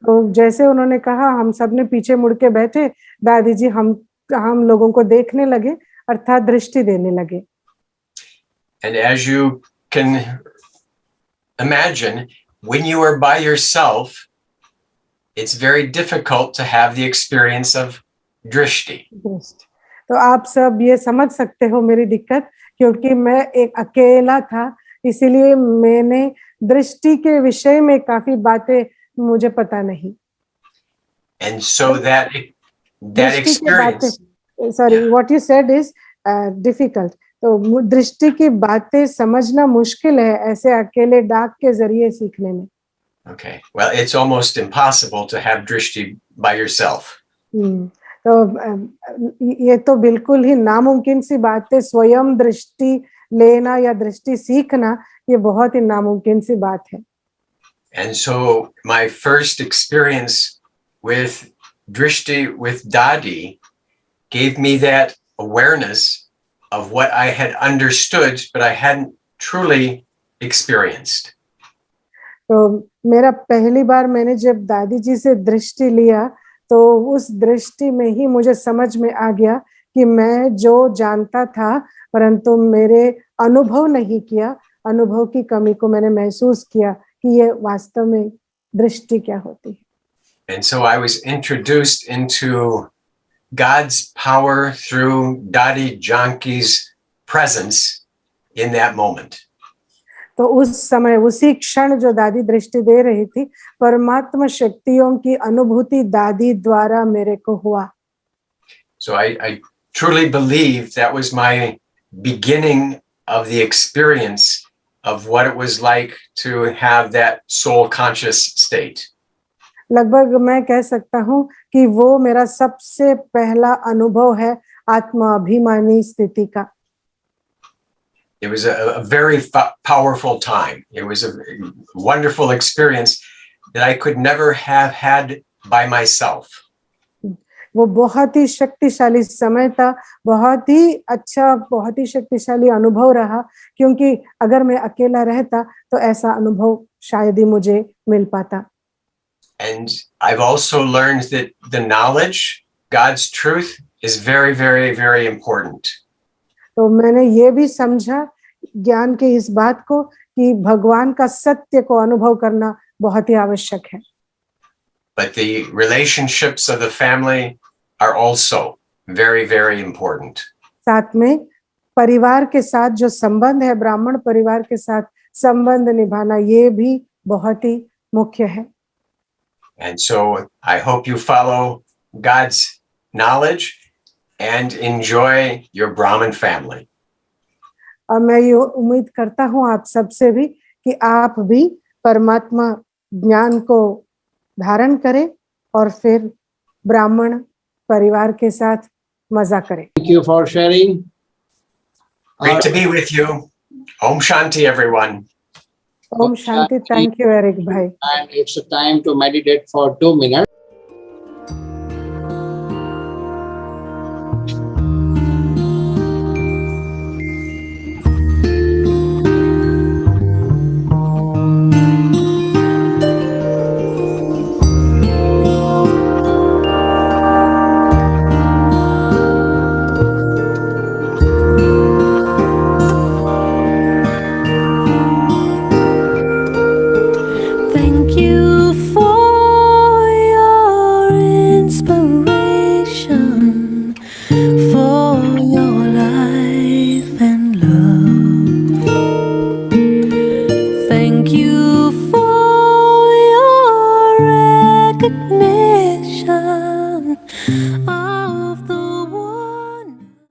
तो जैसे उन्होंने कहा हम सब ने पीछे मुड़ के बैठे, दादी जी हम लोगों को देखने लगे, अर्थात दृष्टि देने लगे। And as you can imagine, when you are by yourself, it's very difficult to have the experience of drishti. तो आप सब ये समझ सकते हो मेरी दिक्कत, क्योंकि मैं एक अकेला था, इसीलिए मैंने दृष्टि के विषय में काफी बातें मुझे पता नहीं। And so that experience. Sorry, what you said is difficult. तो दृष्टि की बातें समझना मुश्किल है ऐसे अकेले डाक के जरिए सीखने में। Okay, well, it's almost impossible to have drishti by yourself. तो ये तो बिल्कुल ही नामुमकिन सी बात है, स्वयं दृष्टि लेना या दृष्टि सीखना ये बहुत ही नामुमकिन सी बात है। And so my first experience with Drishti with Dadi gave me that awareness of what I had understood, but I hadn't truly experienced. तो मेरा पहली बार मैंने जब दादी जी से दृष्टि लिया तो उस दृष्टि में ही मुझे समझ में आ गया कि मैं जो जानता था परंतु मेरे अनुभव नहीं किया, अनुभव की कमी को मैंने महसूस किया कि ये वास्तव में दृष्टि क्या होती है. And so I was introduced into God's power through Dadi Janki's presence in that moment. तो उस समय उसी क्षण जो दादी दृष्टि दे रही थी परमात्मा शक्तियों की अनुभूति दादी द्वारा मेरे को हुआ. So I truly believe that was my beginning of the experience of what it was like to have that soul conscious state. लगभग मैं कह सकता हूँ कि वो मेरा सबसे पहला अनुभव है आत्मा अभिमानी स्थिति का. It was a very powerful time. It was a wonderful experience that I could never have had by myself. वो बहुत ही शक्तिशाली समय था, बहुत ही अच्छा, बहुत ही शक्तिशाली अनुभव रहा क्योंकि अगर मैं अकेला रहता तो ऐसा अनुभव शायद ही मुझे मिल पाता. And I've also learned that the knowledge, God's truth, is very, very, very important. तो मैंने ये भी समझा ज्ञान के इस बात को कि भगवान का सत्य को अनुभव करना बहुत ही आवश्यक है. But the relationships of the family are also very, very important. साथ में परिवार के साथ जो संबंध है, ब्राह्मण परिवार के साथ संबंध निभाना ये भी बहुत ही मुख्य है. And so I hope you follow God's knowledge and enjoy your Brahmin family. और मैं ये उम्मीद करता हूँ आप सबसे भी कि आप भी परमात्मा ज्ञान को धारण करें और फिर ब्राह्मण परिवार के साथ मजा करें. Thank you for sharing. Great to be with you. Om Shanti, everyone. Om Shanti. Thank you Eric bhai. And it's a time to meditate for 2 minutes. Thank you for your inspiration, for your life and love. Thank you for your recognition